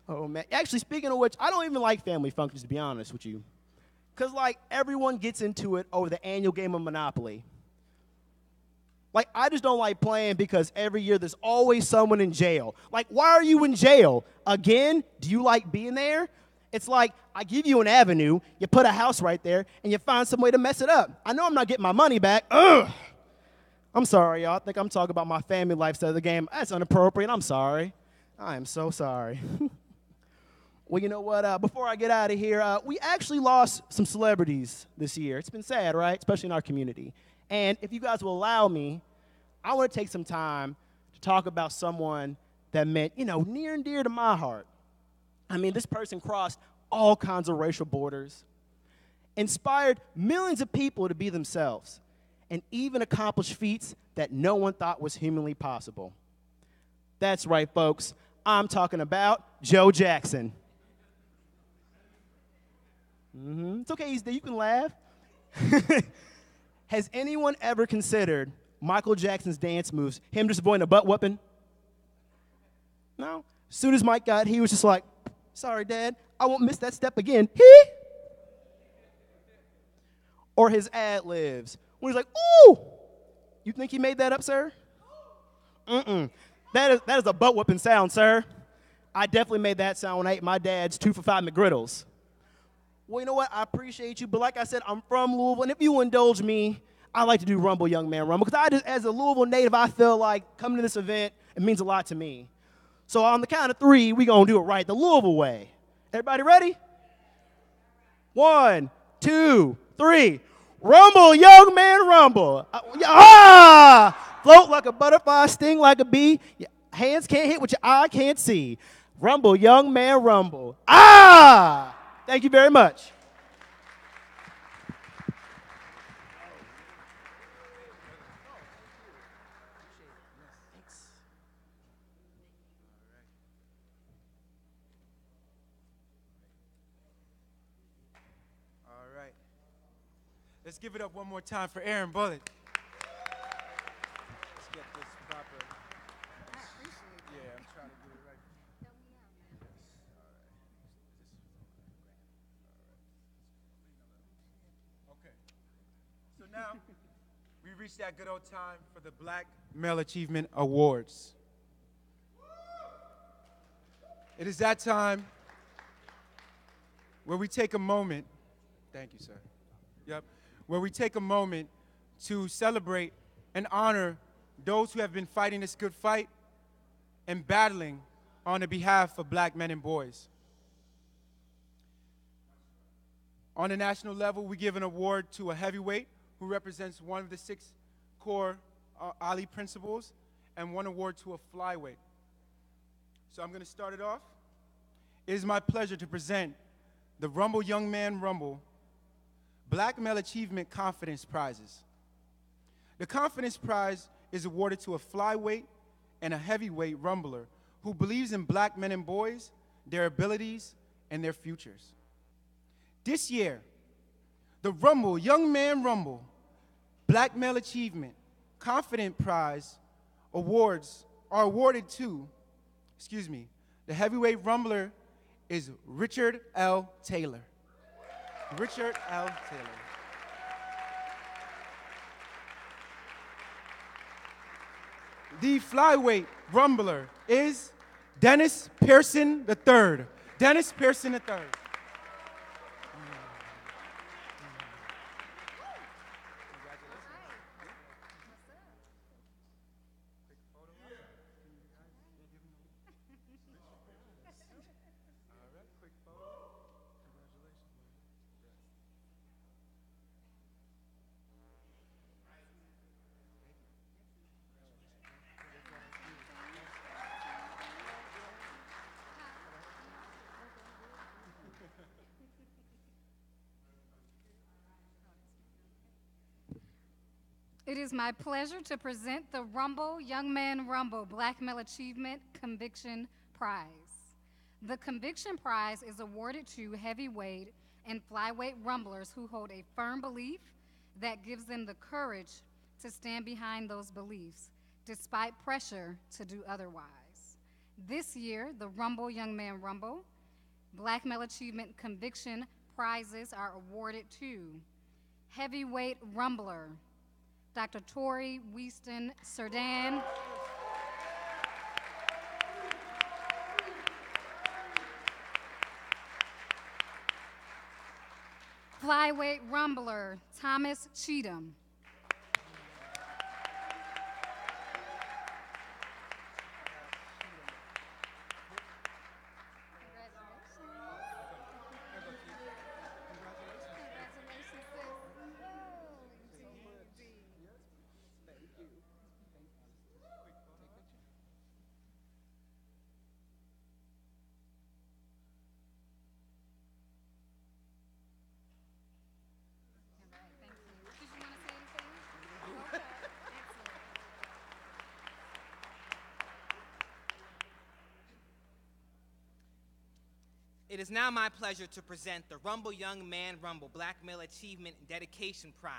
Oh, man. Actually, speaking of which, I don't even like family functions, to be honest with you. Because, everyone gets into it over the annual game of Monopoly. I just don't like playing because every year there's always someone in jail. Why are you in jail? Again? Do you like being there? It's like, I give you an avenue, you put a house right there, and you find some way to mess it up. I know I'm not getting my money back. Ugh. I'm sorry, y'all. I think I'm talking about my family lifestyle of the game. That's inappropriate. I'm sorry. I am so sorry. Well, you know what? Before I get out of here, we actually lost some celebrities this year. It's been sad, right? Especially in our community. And if you guys will allow me, I want to take some time to talk about someone that meant, near and dear to my heart. I mean, this person crossed all kinds of racial borders, inspired millions of people to be themselves, and even accomplished feats that no one thought was humanly possible. That's right, folks. I'm talking about Joe Jackson. It's okay, he's there. You can laugh. Has anyone ever considered Michael Jackson's dance moves, him just avoiding a butt whooping? No. As soon as Mike got, he was just like, sorry, Dad, I won't miss that step again. Or his ad-libs, when he's like, ooh! You think he made that up, sir? That is a butt whooping sound, sir. I definitely made that sound when I ate my dad's 2 for $5 McGriddles. Well, you know what? I appreciate you, but like I said, I'm from Louisville, and if you will indulge me, I like to do Rumble Young Man Rumble, because as a Louisville native, I feel like coming to this event, it means a lot to me. So on the count of 3, we're going to do it right, the Louisville way. Everybody ready? 1, 2, 3. Rumble, young man, rumble. Float like a butterfly, sting like a bee. Your hands can't hit what your eye can't see. Rumble, young man, rumble. Thank you very much. Let's give it up one more time for Aaron Bullitt. Let's get this proper. Yeah, I'm trying to get it right. Okay. So now we reached that good old time for the Black Male Achievement Awards. It is that time where we take a moment. Thank you, sir. Yep. Where we take a moment to celebrate and honor those who have been fighting this good fight and battling on the behalf of black men and boys. On the national level, we give an award to a heavyweight who represents one of the 6 core Ali principles, and one award to a flyweight. So I'm going to start it off. It is my pleasure to present the Rumble Young Man Rumble Black Male Achievement Confidence Prizes. The Confidence Prize is awarded to a flyweight and a heavyweight rumbler who believes in black men and boys, their abilities, and their futures. This year, the Rumble Young Man Rumble Black Male Achievement Confidence Prize awards are awarded to, the heavyweight rumbler is Richard L. Taylor. Richard L. Taylor. The flyweight rumbler is Dennis Pearson III. Dennis Pearson III. It is my pleasure to present the Rumble Young Man Rumble Black Male Achievement Conviction Prize. The Conviction Prize is awarded to heavyweight and flyweight rumblers who hold a firm belief that gives them the courage to stand behind those beliefs, despite pressure to do otherwise. This year, the Rumble Young Man Rumble Black Male Achievement Conviction Prizes are awarded to heavyweight rumbler Dr. Tori Wieston Serdan, flyweight rumbler Thomas Cheatham, It is now my pleasure to present the Rumble Young Man Rumble Black Male Achievement Dedication Prize.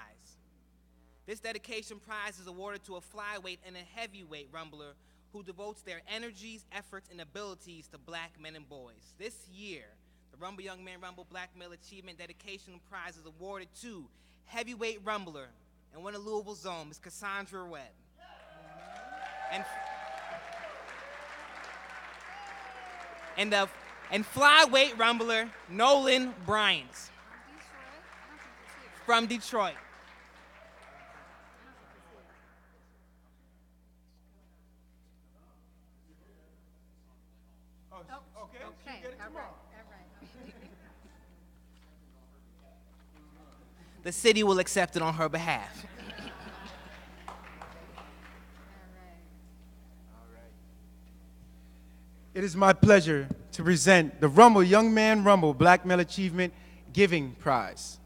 This dedication prize is awarded to a flyweight and a heavyweight rumbler who devotes their energies, efforts, and abilities to black men and boys. This year, the Rumble Young Man Rumble Black Male Achievement Dedication Prize is awarded to heavyweight rumbler and one of Louisville's own, Ms. Cassandra Webb. And flyweight rumbler Nolan Bryant from Detroit. Okay, all right. The city will accept it on her behalf. It is my pleasure to present the Rumble Young Man Rumble Black Male Achievement Giving Prize.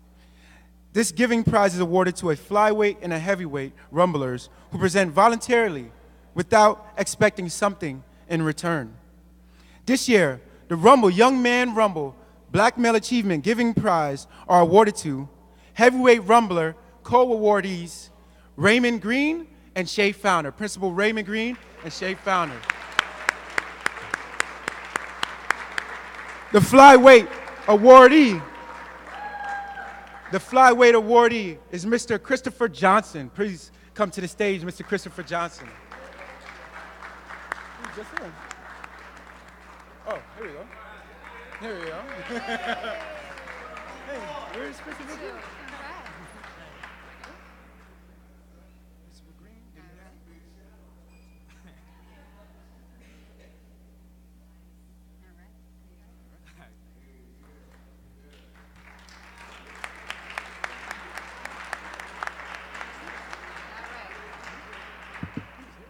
This giving prize is awarded to a flyweight and a heavyweight rumblers who present voluntarily without expecting something in return. This year, the Rumble Young Man Rumble Black Male Achievement Giving Prize are awarded to Heavyweight Rumbler co-awardees Raymond Green and Shay Founder. Principal Raymond Green and Shay Founder. The flyweight awardee is Mr. Christopher Johnson. Please come to the stage, Mr. Christopher Johnson. Just in. Oh, here we go. Here we go. Hey, where's Christopher Green?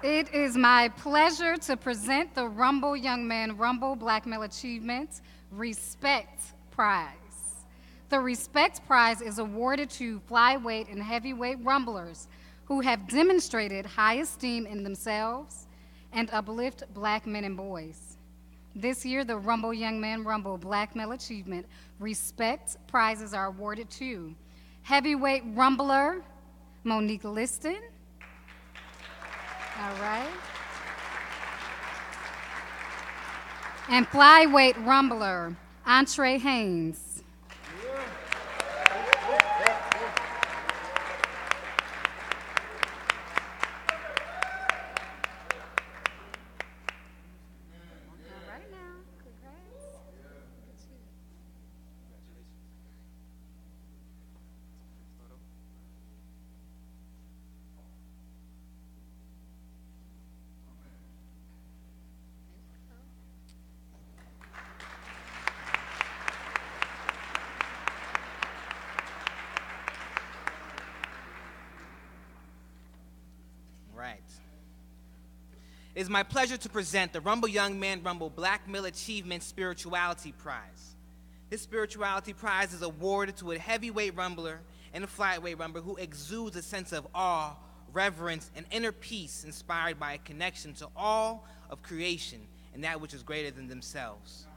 It is my pleasure to present the Rumble Young Man Rumble Black Male Achievement Respect Prize. The Respect Prize is awarded to flyweight and heavyweight rumblers who have demonstrated high esteem in themselves and uplift black men and boys. This year, the Rumble Young Man Rumble Black Male Achievement Respect Prizes are awarded to heavyweight rumbler Monique Liston. All right. And flyweight rumbler, Entre Haynes. It is my pleasure to present the Rumble Young Man Rumble Black Male Achievement Spirituality Prize. This Spirituality Prize is awarded to a heavyweight rumbler and a flyweight rumbler who exudes a sense of awe, reverence, and inner peace inspired by a connection to all of creation and that which is greater than themselves.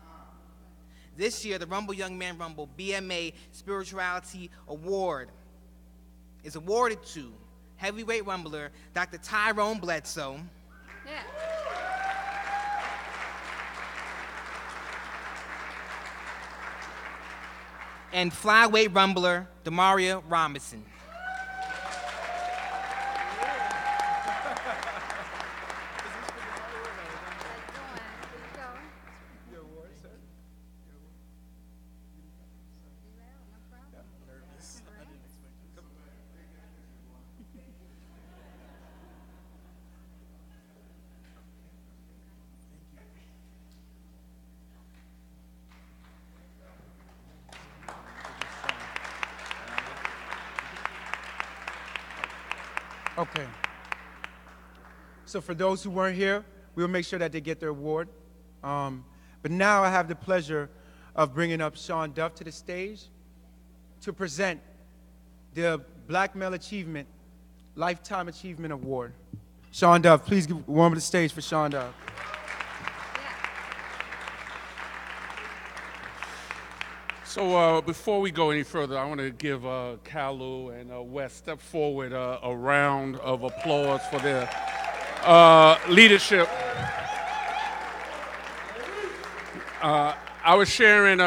This year, the Rumble Young Man Rumble BMA Spirituality Award is awarded to heavyweight rumbler Dr. Tyrone Bledsoe, and flyweight rumbler Demaria Robinson. Okay. So for those who weren't here, we'll make sure that they get their award. But now I have the pleasure of bringing up Sean Duff to the stage to present the Black Male Achievement Lifetime Achievement Award. Sean Duff, please warm the stage for Sean Duff. So before we go any further, I want to give Kalu and Wes step forward a round of applause for their leadership. I was sharing,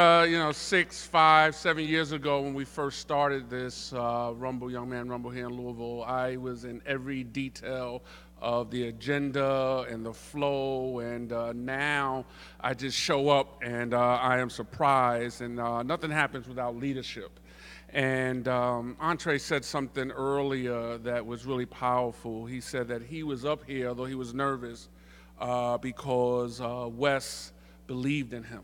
6, 5, 7 years ago when we first started this Rumble Young Man Rumble here in Louisville. I was in every detail of the agenda and the flow, and now I just show up and I am surprised, and nothing happens without leadership. And Entre said something earlier that was really powerful. He said that he was up here, though he was nervous, because Wes believed in him.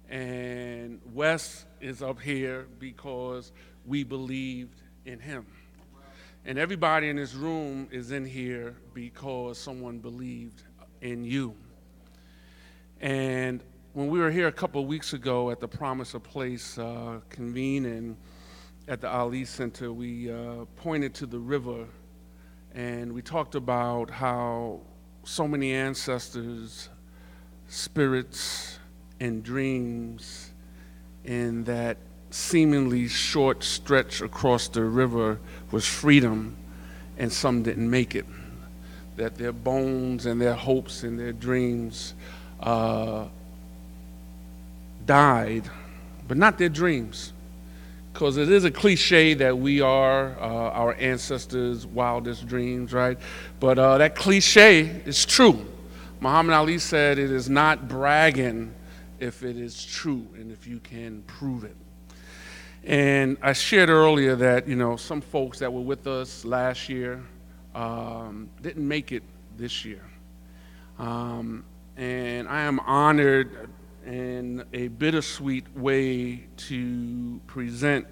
And Wes is up here because we believed in him. And everybody in this room is in here because someone believed in you. And when we were here a couple of weeks ago at the Promise of Place convening at the Ali Center, we pointed to the river and we talked about how so many ancestors, spirits, and dreams in that seemingly short stretch across the river was freedom, and some didn't make it. That their bones and their hopes and their dreams died, but not their dreams. Because it is a cliche that we are our ancestors' wildest dreams, right? But that cliche is true. Muhammad Ali said it is not bragging if it is true and if you can prove it. And I shared earlier that, you know, some folks that were with us last year didn't make it this year. And I am honored in a bittersweet way to present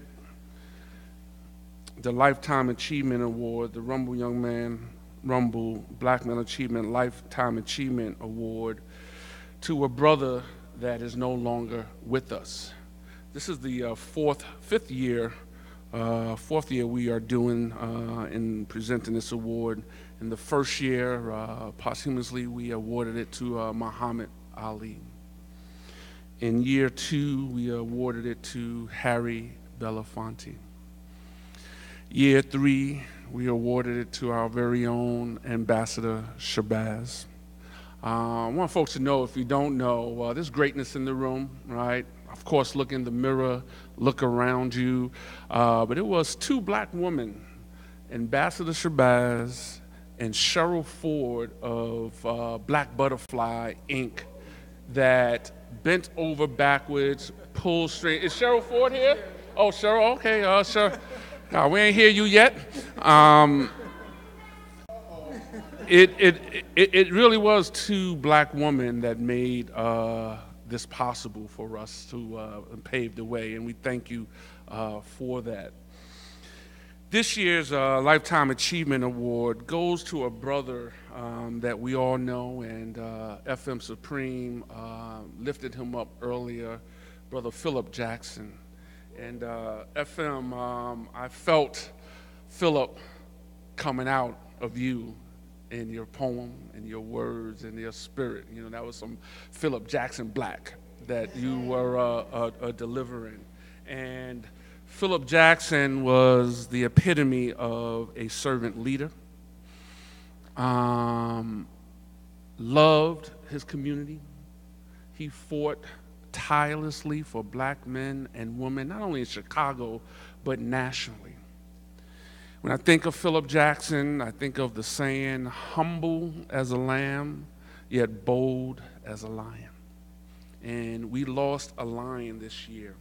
the Lifetime Achievement Award, the Rumble Young Man Rumble Black Male Achievement Lifetime Achievement Award, to a brother that is no longer with us. This is the fourth year we are doing in presenting this award. In the first year, posthumously, we awarded it to Muhammad Ali. In year 2, we awarded it to Harry Belafonte. Year 3, we awarded it to our very own Ambassador Shabazz. I want folks to know, if you don't know, there's greatness in the room, right? Of course, look in the mirror, look around you. But it was 2 black women, Ambassador Shabazz and Cheryl Ford of Black Butterfly, Inc., that bent over backwards, pulled string. Is Cheryl Ford here? Oh, Cheryl, okay, Cheryl. No, we ain't hear you yet. It really was 2 black women that made this possible for us to pave the way, and we thank you for that. This year's Lifetime Achievement Award goes to a brother that we all know, and FM Supreme lifted him up earlier, Brother Philip Jackson. And FM, I felt Philip coming out of you in your poem and your words and your spirit. You know, that was some Philip Jackson Black that you were delivering. And Philip Jackson was the epitome of a servant leader, loved his community. He fought tirelessly for black men and women, not only in Chicago, but nationally. When I think of Philip Jackson, I think of the saying, humble as a lamb, yet bold as a lion. And we lost a lion this year.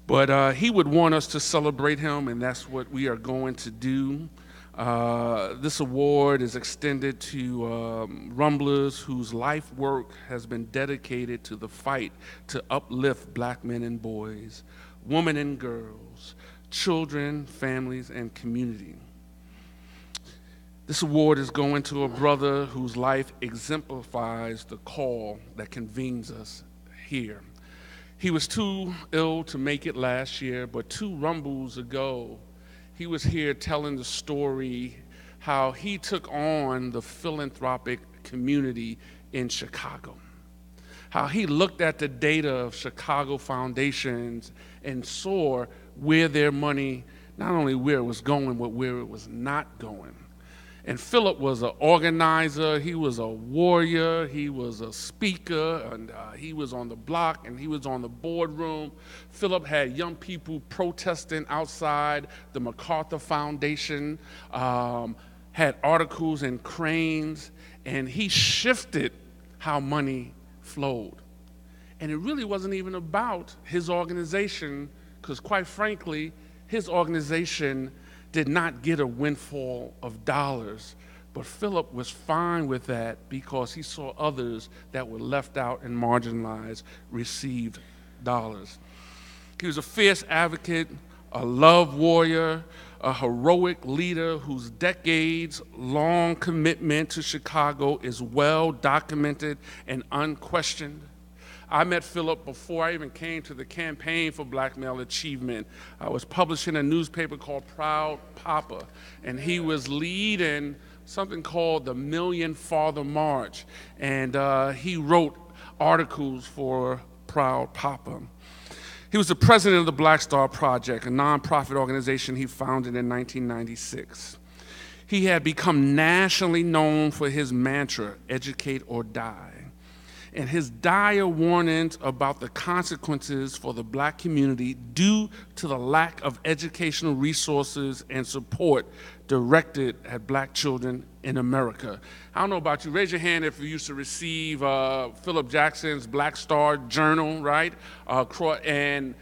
But he would want us to celebrate him, and that's what we are going to do. This award is extended to rumblers whose life work has been dedicated to the fight to uplift black men and boys, women and girls, children, families, and community. This award is going to a brother whose life exemplifies the call that convenes us here. He was too ill to make it last year, but 2 rumbles ago, he was here telling the story how he took on the philanthropic community in Chicago. How he looked at the data of Chicago foundations and saw where their money, not only where it was going, but where it was not going. And Philip was an organizer, he was a warrior, he was a speaker, and he was on the block and he was on the boardroom. Philip had young people protesting outside the MacArthur Foundation, had articles in Cranes, and he shifted how money flowed. And it really wasn't even about his organization, because quite frankly, his organization did not get a windfall of dollars, but Philip was fine with that because he saw others that were left out and marginalized received dollars. He was a fierce advocate, a love warrior, a heroic leader whose decades-long commitment to Chicago is well documented and unquestioned. I met Philip before I even came to the campaign for Black Male Achievement. I was publishing a newspaper called Proud Papa, and he was leading something called the Million Father March, and he wrote articles for Proud Papa. He was the president of the Black Star Project, a nonprofit organization he founded in 1996. He had become nationally known for his mantra, educate or die, and his dire warnings about the consequences for the black community due to the lack of educational resources and support directed at black children in America. I don't know about you, raise your hand if you used to receive Philip Jackson's Black Star Journal, right? And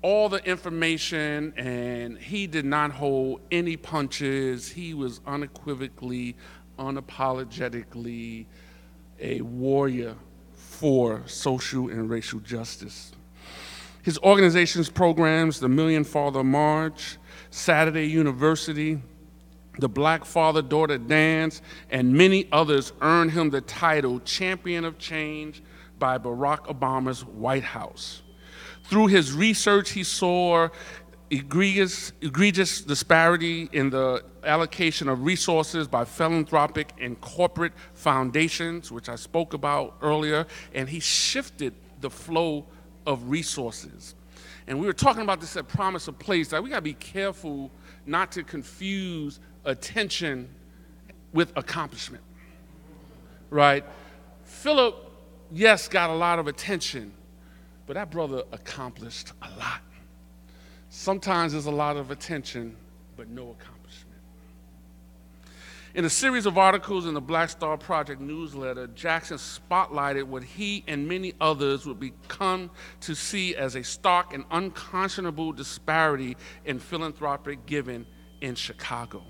all the information, and he did not hold any punches. He was unequivocally, unapologetically a warrior for social and racial justice. His organization's programs, the Million Father March, Saturday University, the Black Father-Daughter Dance, and many others earned him the title Champion of Change by Barack Obama's White House. Through his research, he saw egregious disparity in the allocation of resources by philanthropic and corporate foundations, which I spoke about earlier, and he shifted the flow of resources. And we were talking about this at Promise of Place, that we gotta be careful not to confuse attention with accomplishment, right? Philip, yes, got a lot of attention, but that brother accomplished a lot. Sometimes there's a lot of attention, but no accomplishment. In a series of articles in the Black Star Project newsletter, Jackson spotlighted what he and many others would become to see as a stark and unconscionable disparity in philanthropic giving in Chicago.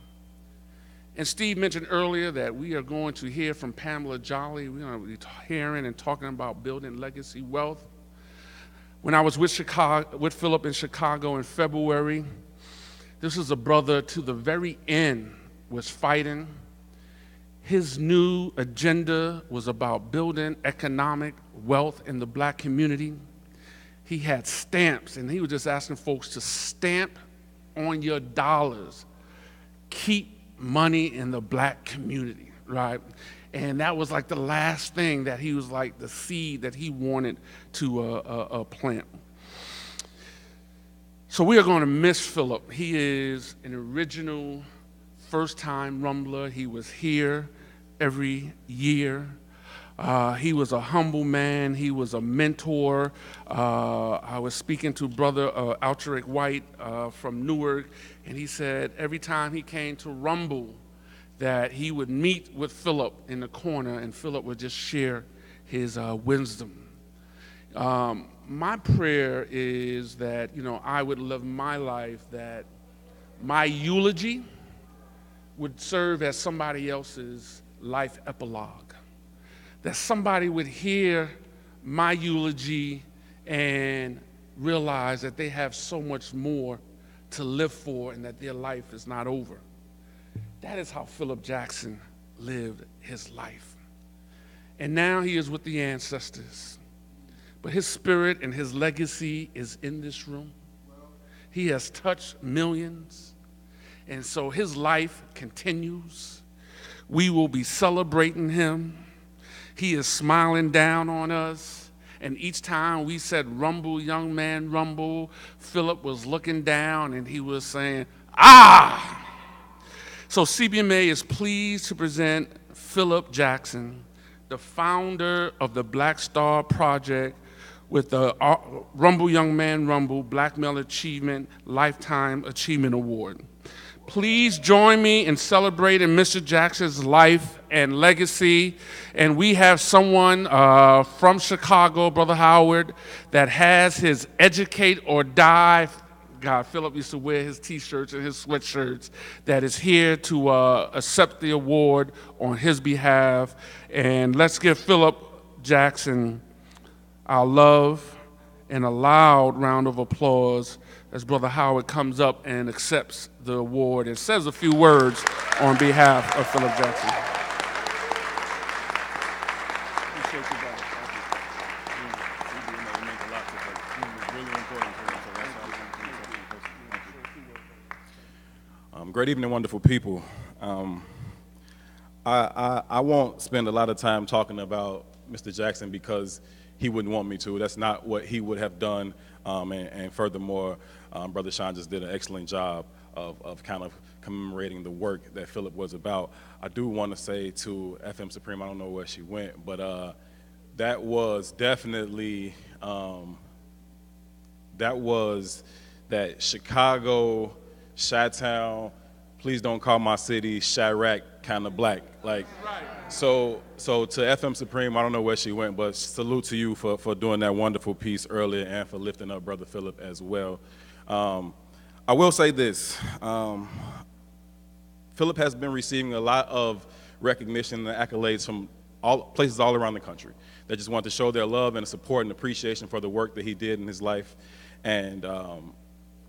And Steve mentioned earlier that we are going to hear from Pamela Jolly. We're going to be hearing and talking about building legacy wealth. When I was with Philip in Chicago in February, this was a brother to the very end was fighting. His new agenda was about building economic wealth in the black community. He had stamps, and he was just asking folks to stamp on your dollars, keep money in the black community, right? And that was like the last thing that he was like the seed that he wanted to plant. So we are going to miss Philip. He is an original first-time Rumbler. He was here every year. He was a humble man. He was a mentor. I was speaking to Brother Alteric White from Newark, and he said every time he came to Rumble that he would meet with Philip in the corner, and Philip would just share his wisdom. My prayer is that, I would live my life that my eulogy would serve as somebody else's life epilogue. That somebody would hear my eulogy and realize that they have so much more to live for and that their life is not over. That is how Philip Jackson lived his life. And now he is with the ancestors. But his spirit and his legacy is in this room. He has touched millions. And so his life continues. We will be celebrating him. He is smiling down on us. And each time we said, "Rumble, young man, rumble," Philip was looking down and he was saying, "Ah!" So CBMA is pleased to present Philip Jackson, the founder of the Black Star Project, with the Rumble Young Man Rumble Black Male Achievement Lifetime Achievement Award. Please join me in celebrating Mr. Jackson's life and legacy. And we have someone from Chicago, Brother Howard, that has his Educate or Die. God, Philip used to wear his t-shirts and his sweatshirts, that is here to accept the award on his behalf. And let's give Philip Jackson our love and a loud round of applause as Brother Howard comes up and accepts the award and says a few words on behalf of Philip Jackson. Great evening, wonderful people. I won't spend a lot of time talking about Mr. Jackson because he wouldn't want me to. That's not what he would have done. And furthermore, Brother Sean just did an excellent job of kind of commemorating the work that Philip was about. I do want to say to FM Supreme, I don't know where she went, but that was definitely, that was that Chicago, Chi-Town, please don't call my city Chirac kind of black. Like, so to FM Supreme, I don't know where she went, but salute to you for doing that wonderful piece earlier and for lifting up Brother Philip as well. I will say this, Philip has been receiving a lot of recognition and accolades from places all around the country that just want to show their love and support and appreciation for the work that he did in his life. And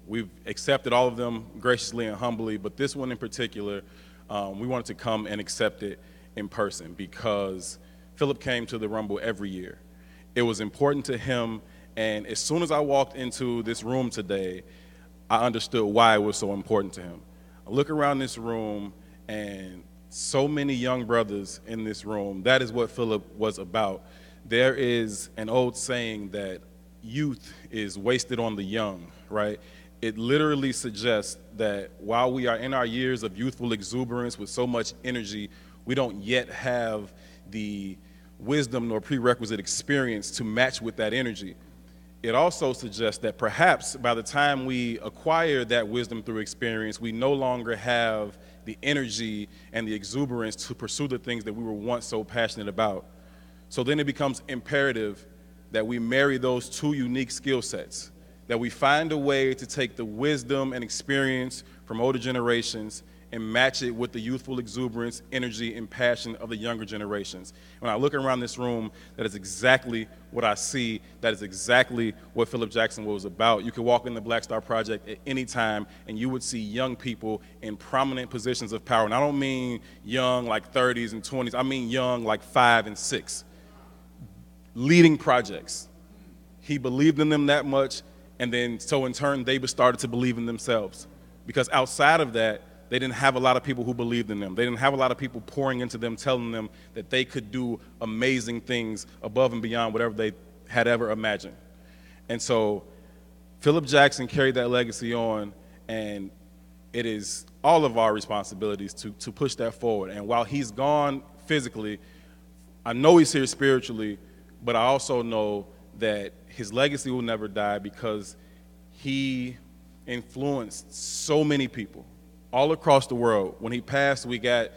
we've accepted all of them graciously and humbly, but this one in particular, we wanted to come and accept it in person because Philip came to the Rumble every year. It was important to him, and as soon as I walked into this room today, I understood why it was so important to him. I look around this room, and so many young brothers in this room. That is what Philip was about. There is an old saying that youth is wasted on the young, right? It literally suggests that while we are in our years of youthful exuberance with so much energy, we don't yet have the wisdom nor prerequisite experience to match with that energy. It also suggests that perhaps by the time we acquire that wisdom through experience, we no longer have the energy and the exuberance to pursue the things that we were once so passionate about. So then it becomes imperative that we marry those two unique skill sets, that we find a way to take the wisdom and experience from older generations and match it with the youthful exuberance, energy, and passion of the younger generations. When I look around this room, that is exactly what I see. That is exactly what Philip Jackson was about. You could walk in the Black Star Project at any time, and you would see young people in prominent positions of power. And I don't mean young like 30s and 20s. I mean young like 5 and 6, leading projects. He believed in them that much, and then so in turn, they started to believe in themselves. Because outside of that, they didn't have a lot of people who believed in them. They didn't have a lot of people pouring into them, telling them that they could do amazing things above and beyond whatever they had ever imagined. And so Philip Jackson carried that legacy on, and it is all of our responsibilities to push that forward. And while he's gone physically, I know he's here spiritually, but I also know that his legacy will never die because he influenced so many people all across the world. When he passed, we got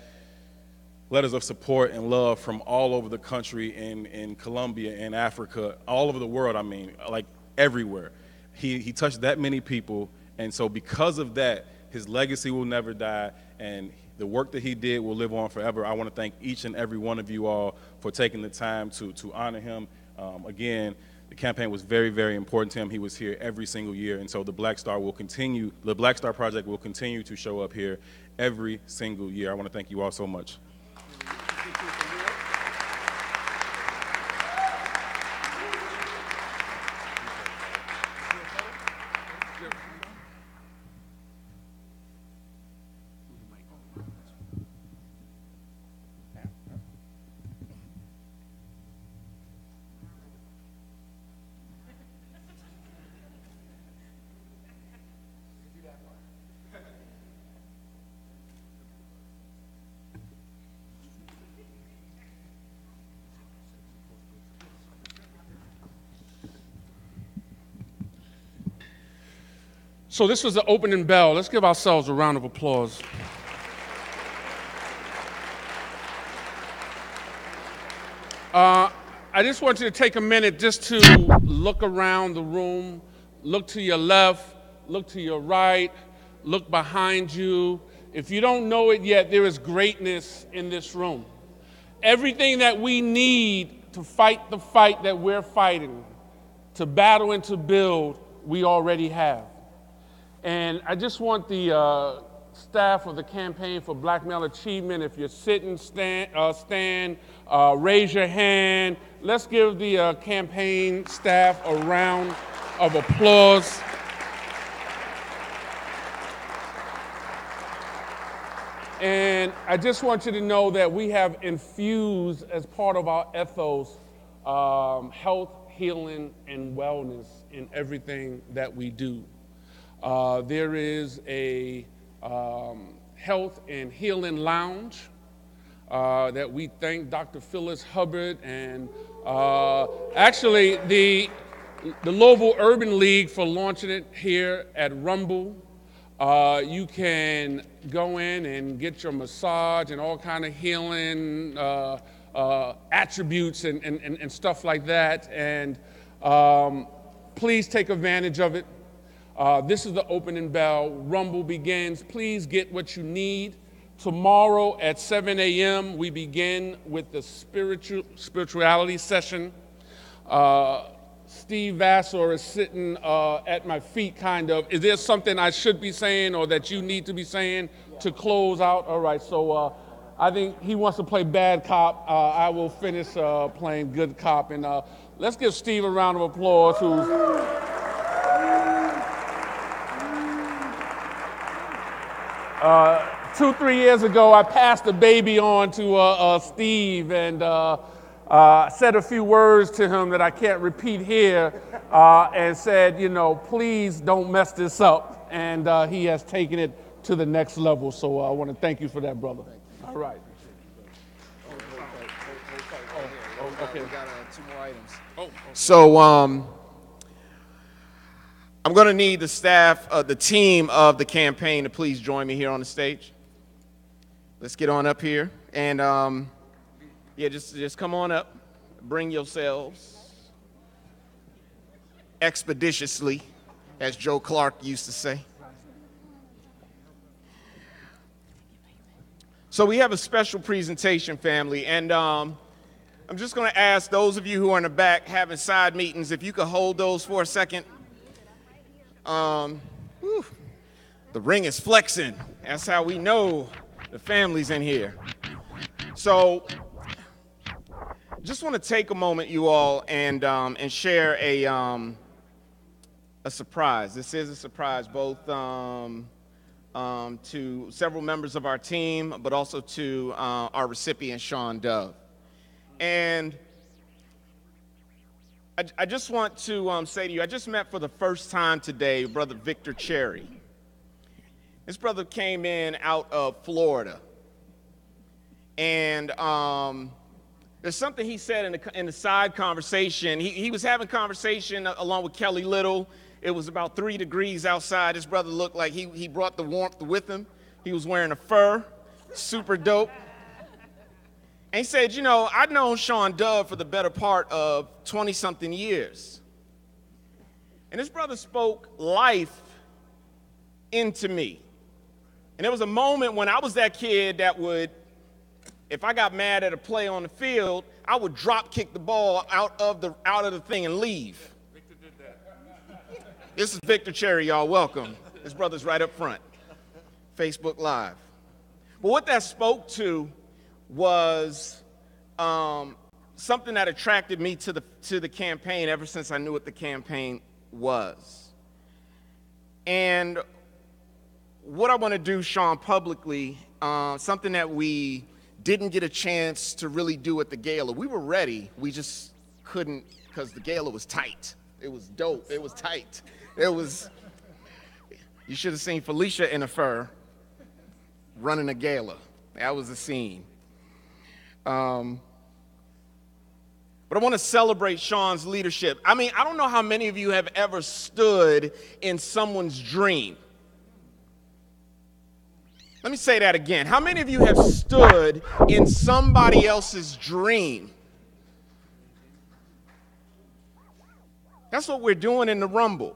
letters of support and love from all over the country, in Colombia, in Africa, all over the world, I mean, like everywhere. He touched that many people, and so because of that, his legacy will never die, and the work that he did will live on forever. I want to thank each and every one of you all for taking the time to honor him. Again, the campaign was very, very important to him. He was here every single year, and so the Black Star Project will continue to show up here every single year. I want to thank you all so much. So this was the opening bell. Let's give ourselves a round of applause. I just want you to take a minute just to look around the room, look to your left, look to your right, look behind you. If you don't know it yet, there is greatness in this room. Everything that we need to fight the fight that we're fighting, to battle and to build, we already have. And I just want the staff of the Campaign for Black Male Achievement, if you're sitting, stand, raise your hand. Let's give the campaign staff a round of applause. And I just want you to know that we have infused, as part of our ethos, health, healing, and wellness in everything that we do. There is a health and healing lounge that we thank Dr. Phyllis Hubbard and actually the Louisville Urban League for launching it here at Rumble. You can go in and get your massage and all kind of healing attributes and stuff like that. And please take advantage of it. This is the opening bell. Rumble begins. Please get what you need. Tomorrow at 7 a.m. we begin with the spirituality session. Steve Vassar is sitting at my feet, kind of. Is there something I should be saying or that you need to be saying to close out? All right, so I think he wants to play bad cop. I will finish playing good cop. And let's give Steve a round of applause. Who's 2-3 years ago, I passed the baby on to Steve and said a few words to him that I can't repeat here, and said, you know, please don't mess this up. And he has taken it to the next level. So I want to thank you for that, brother. All right. Okay. We got 2 more items. So I'm going to need the staff, the team of the campaign to please join me here on the stage. Let's get on up here. And yeah, just come on up. Bring yourselves expeditiously, as Joe Clark used to say. So we have a special presentation, family, and I'm just going to ask those of you who are in the back having side meetings, if you could hold those for a second. The ring is flexing. That's how we know the family's in here. So just want to take a moment, you all, and share a surprise. This is a surprise, both to several members of our team, but also to our recipient, Sean Dove. And I just want to say to you, I just met for the first time today Brother Victor Cherry. This brother came in out of Florida. And there's something he said in the side conversation. He was having conversation along with Kelly Little. It was about 3 degrees outside. This brother looked like he brought the warmth with him. He was wearing a fur, super dope. And he said, you know, I've known Sean Dove for the better part of 20-something years. And this brother spoke life into me. And there was a moment when I was that kid that would, if I got mad at a play on the field, I would drop kick the ball out of the thing and leave. Victor did that. This is Victor Cherry, y'all. Welcome. This brother's right up front. Facebook Live. But what that spoke to was something that attracted me to the campaign ever since I knew what the campaign was. And what I want to do, Sean, publicly, something that we didn't get a chance to really do at the gala. We were ready, we just couldn't because the gala was tight. It was dope, it was tight. It was, you should have seen Felicia in a fur running a gala. That was the scene. But I want to celebrate Sean's leadership. I mean, I don't know how many of you have ever stood in someone's dream. Let me say that again. How many of you have stood in somebody else's dream? That's what we're doing in the Rumble.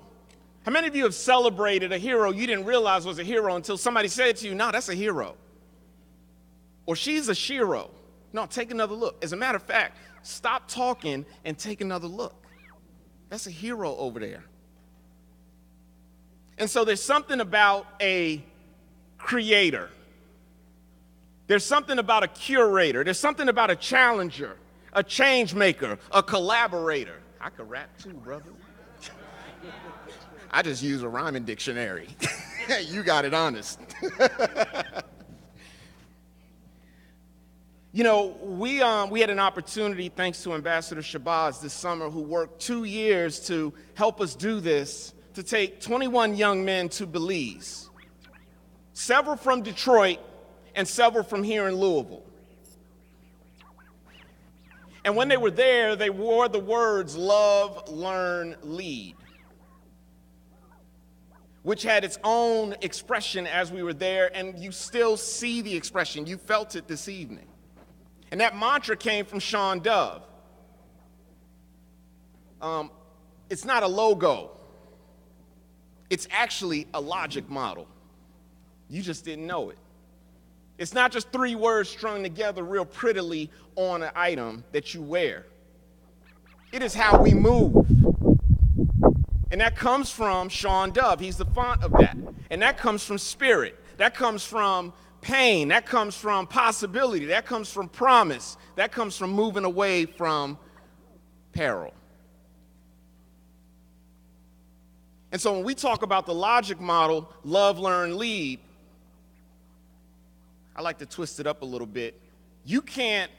How many of you have celebrated a hero you didn't realize was a hero until somebody said to you, no, that's a hero. Or she's a shero. No, take another look. As a matter of fact, stop talking and take another look. That's a hero over there. And so there's something about a creator. There's something about a curator. There's something about a challenger, a change maker, a collaborator. I could rap too, brother. I just use a rhyming dictionary. You got it honest. You know, we had an opportunity, thanks to Ambassador Shabazz this summer, who worked 2 years to help us do this, to take 21 young men to Belize, several from Detroit and several from here in Louisville. And when they were there, they wore the words love, learn, lead, which had its own expression as we were there, and you still see the expression. You felt it this evening. And that mantra came from Sean Dove. It's not a logo. It's actually a logic model. You just didn't know it. It's not just 3 words strung together real prettily on an item that you wear. It is how we move. And that comes from Sean Dove. He's the font of that. And that comes from spirit. That comes from pain. That comes from possibility. That comes from promise. That comes from moving away from peril. And so when we talk about the logic model, love, learn, lead, I like to twist it up a little bit. You can't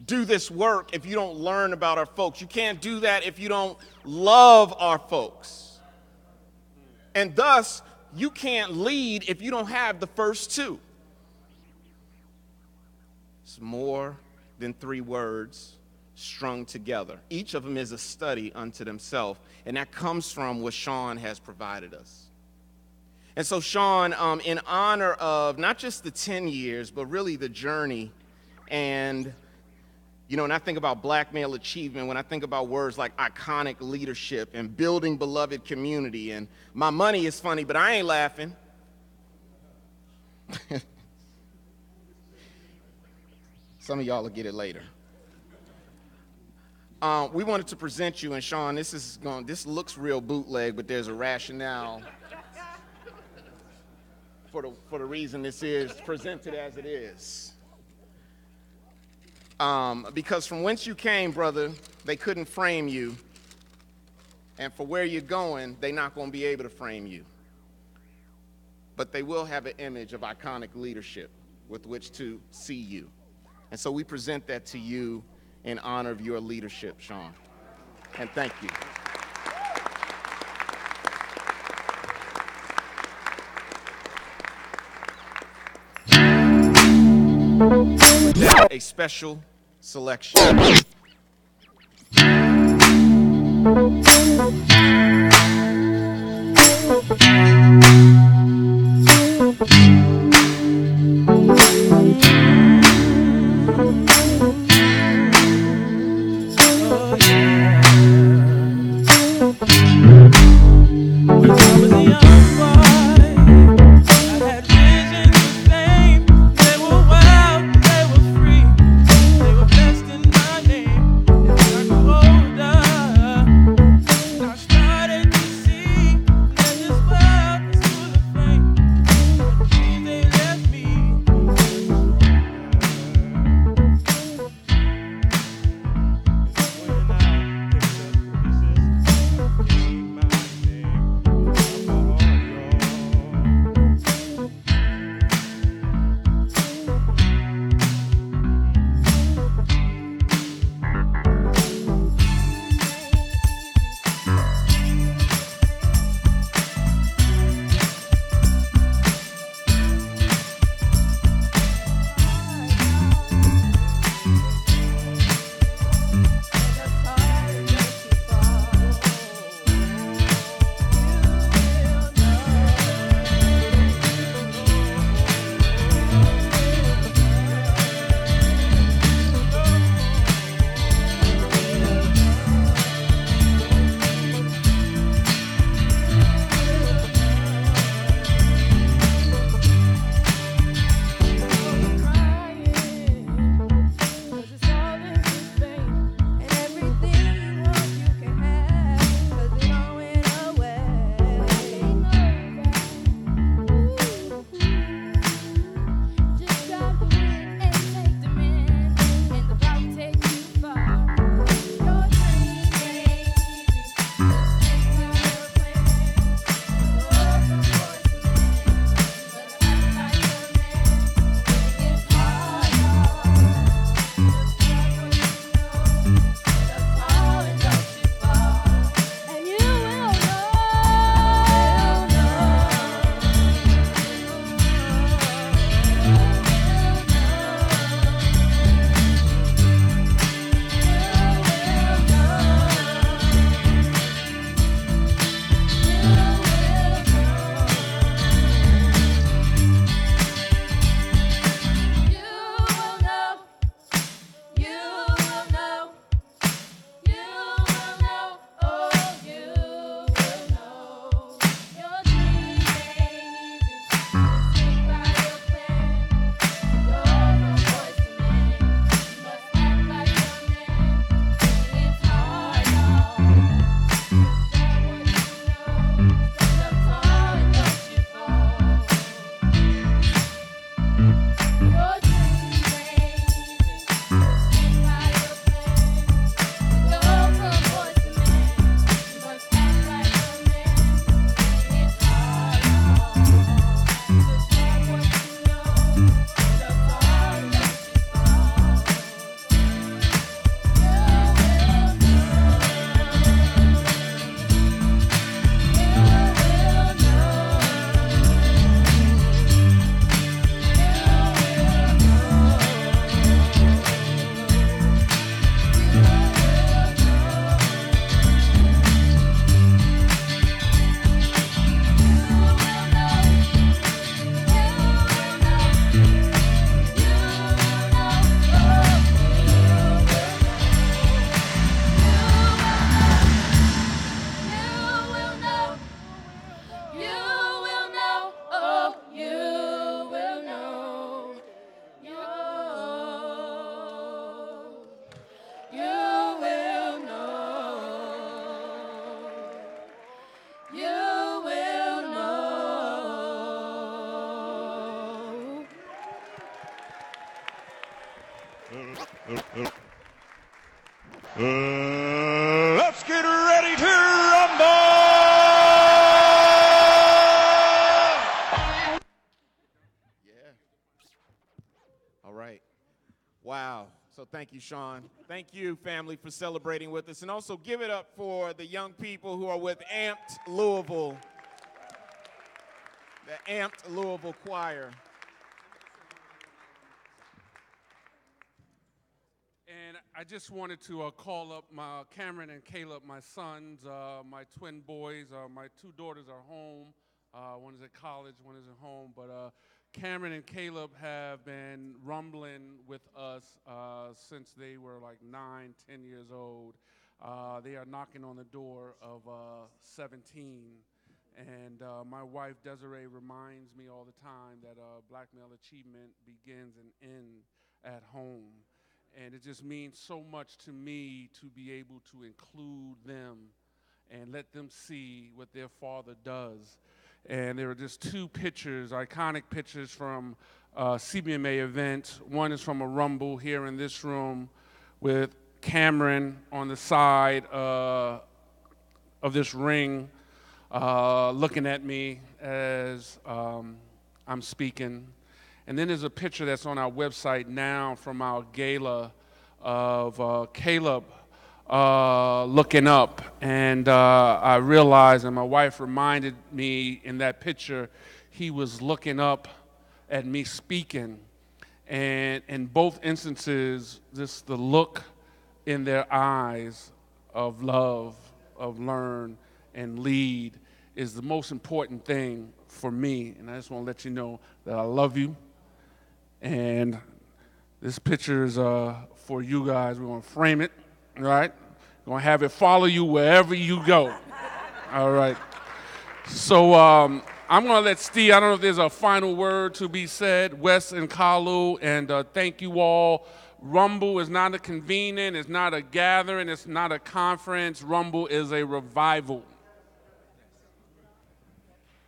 do this work if you don't learn about our folks. You can't do that if you don't love our folks. And thus, you can't lead if you don't have the first 2. It's more than 3 words strung together. Each of them is a study unto themselves, and that comes from what Sean has provided us. And so, Sean, in honor of not just the 10 years, but really the journey, and you know, when I think about black male achievement, when I think about words like iconic leadership and building beloved community, and my money is funny, but I ain't laughing. Some of y'all will get it later. We wanted to present you, and Sean, this looks real bootleg, but there's a rationale for the reason this is presented as it is. Because from whence you came, brother, they couldn't frame you. And for where you're going, they're not going to be able to frame you. But they will have an image of iconic leadership with which to see you. And so we present that to you in honor of your leadership, Sean. And thank you. A special selection. They were wild, they were free, they were blessed in my name. Let's get ready to rumble! Yeah. All right. Wow. So thank you, Sean. Thank you, family, for celebrating with us. And also give it up for the young people who are with Amped Louisville, the Amped Louisville Choir. And I just wanted to call up my Cameron and Caleb, my sons, my twin boys. My two daughters are home. One is at college, one is at home. But Cameron and Caleb have been rumbling with us since they were like 9, 10 years old. They are knocking on the door of 17. And my wife, Desiree, reminds me all the time that black male achievement begins and ends at home. And it just means so much to me to be able to include them and let them see what their father does. And there are just two pictures, iconic pictures from CBMA events. One is from a rumble here in this room with Cameron on the side of this ring looking at me as I'm speaking. And then there's a picture that's on our website now from our gala of Caleb looking up. And I realized, and my wife reminded me in that picture, he was looking up at me speaking. And in both instances, just the look in their eyes of love, of learn and lead is the most important thing for me. And I just want to let you know that I love you. And this picture is for you guys. We're going to frame it, right? We're going to have it follow you wherever you go. All right. So I'm going to let Steve, I don't know if there's a final word to be said, Wes and Kalu, and thank you all. Rumble is not a convening, it's not a gathering, it's not a conference. Rumble is a revival.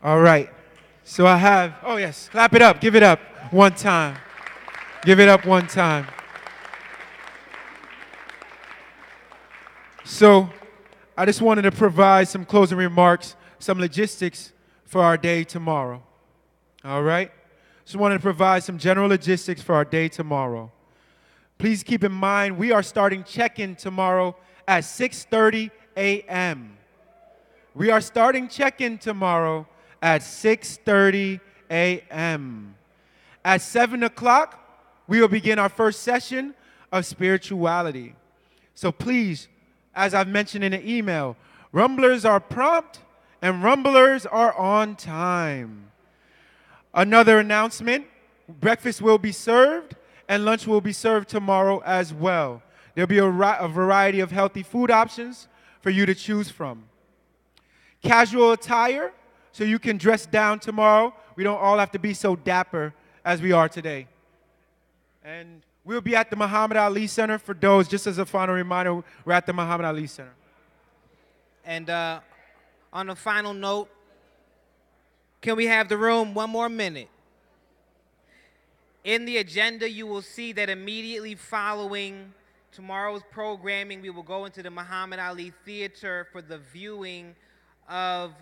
All right. So I have, oh yes, clap it up, give it up one time. Give it up one time. So I just wanted to provide some closing remarks, some logistics for our day tomorrow. All right? Just wanted to provide some general logistics for our day tomorrow. Please keep in mind, we are starting check-in tomorrow at 6:30 a.m. We are starting check-in tomorrow at 6:30 a.m. At 7 o'clock, we will begin our first session of spirituality. So please, as I've mentioned in the email, rumblers are prompt and rumblers are on time. Another announcement, breakfast will be served and lunch will be served tomorrow as well. There'll be a variety of healthy food options for you to choose from. Casual attire, so you can dress down tomorrow. We don't all have to be so dapper as we are today. And we'll be at the Muhammad Ali Center. For those, just as a final reminder, we're at the Muhammad Ali Center. And on a final note, can we have the room one more minute? In the agenda, you will see that immediately following tomorrow's programming, we will go into the Muhammad Ali Theater for the viewing of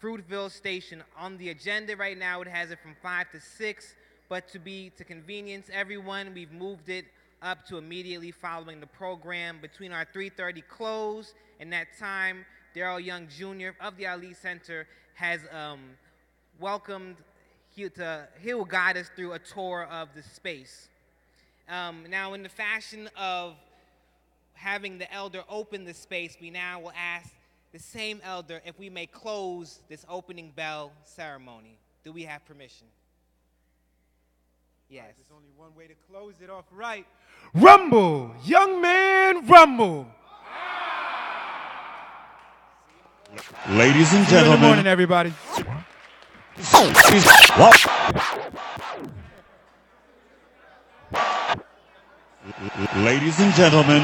Fruitville Station. On the agenda right now, it has it from 5 to 6, but to convenience everyone, we've moved it up to immediately following the program. Between our 3:30 close and that time, Darrell Young Jr. of the Ali Center has welcomed. He will guide us through a tour of the space. Now, in the fashion of having the elder open the space, we now will ask the same elder if we may close this opening bell ceremony. Do we have permission? Yes. Right, there's only one way to close it off right. Rumble, young man, rumble. Ladies and See you in the gentlemen. morning, everybody. Ladies and gentlemen.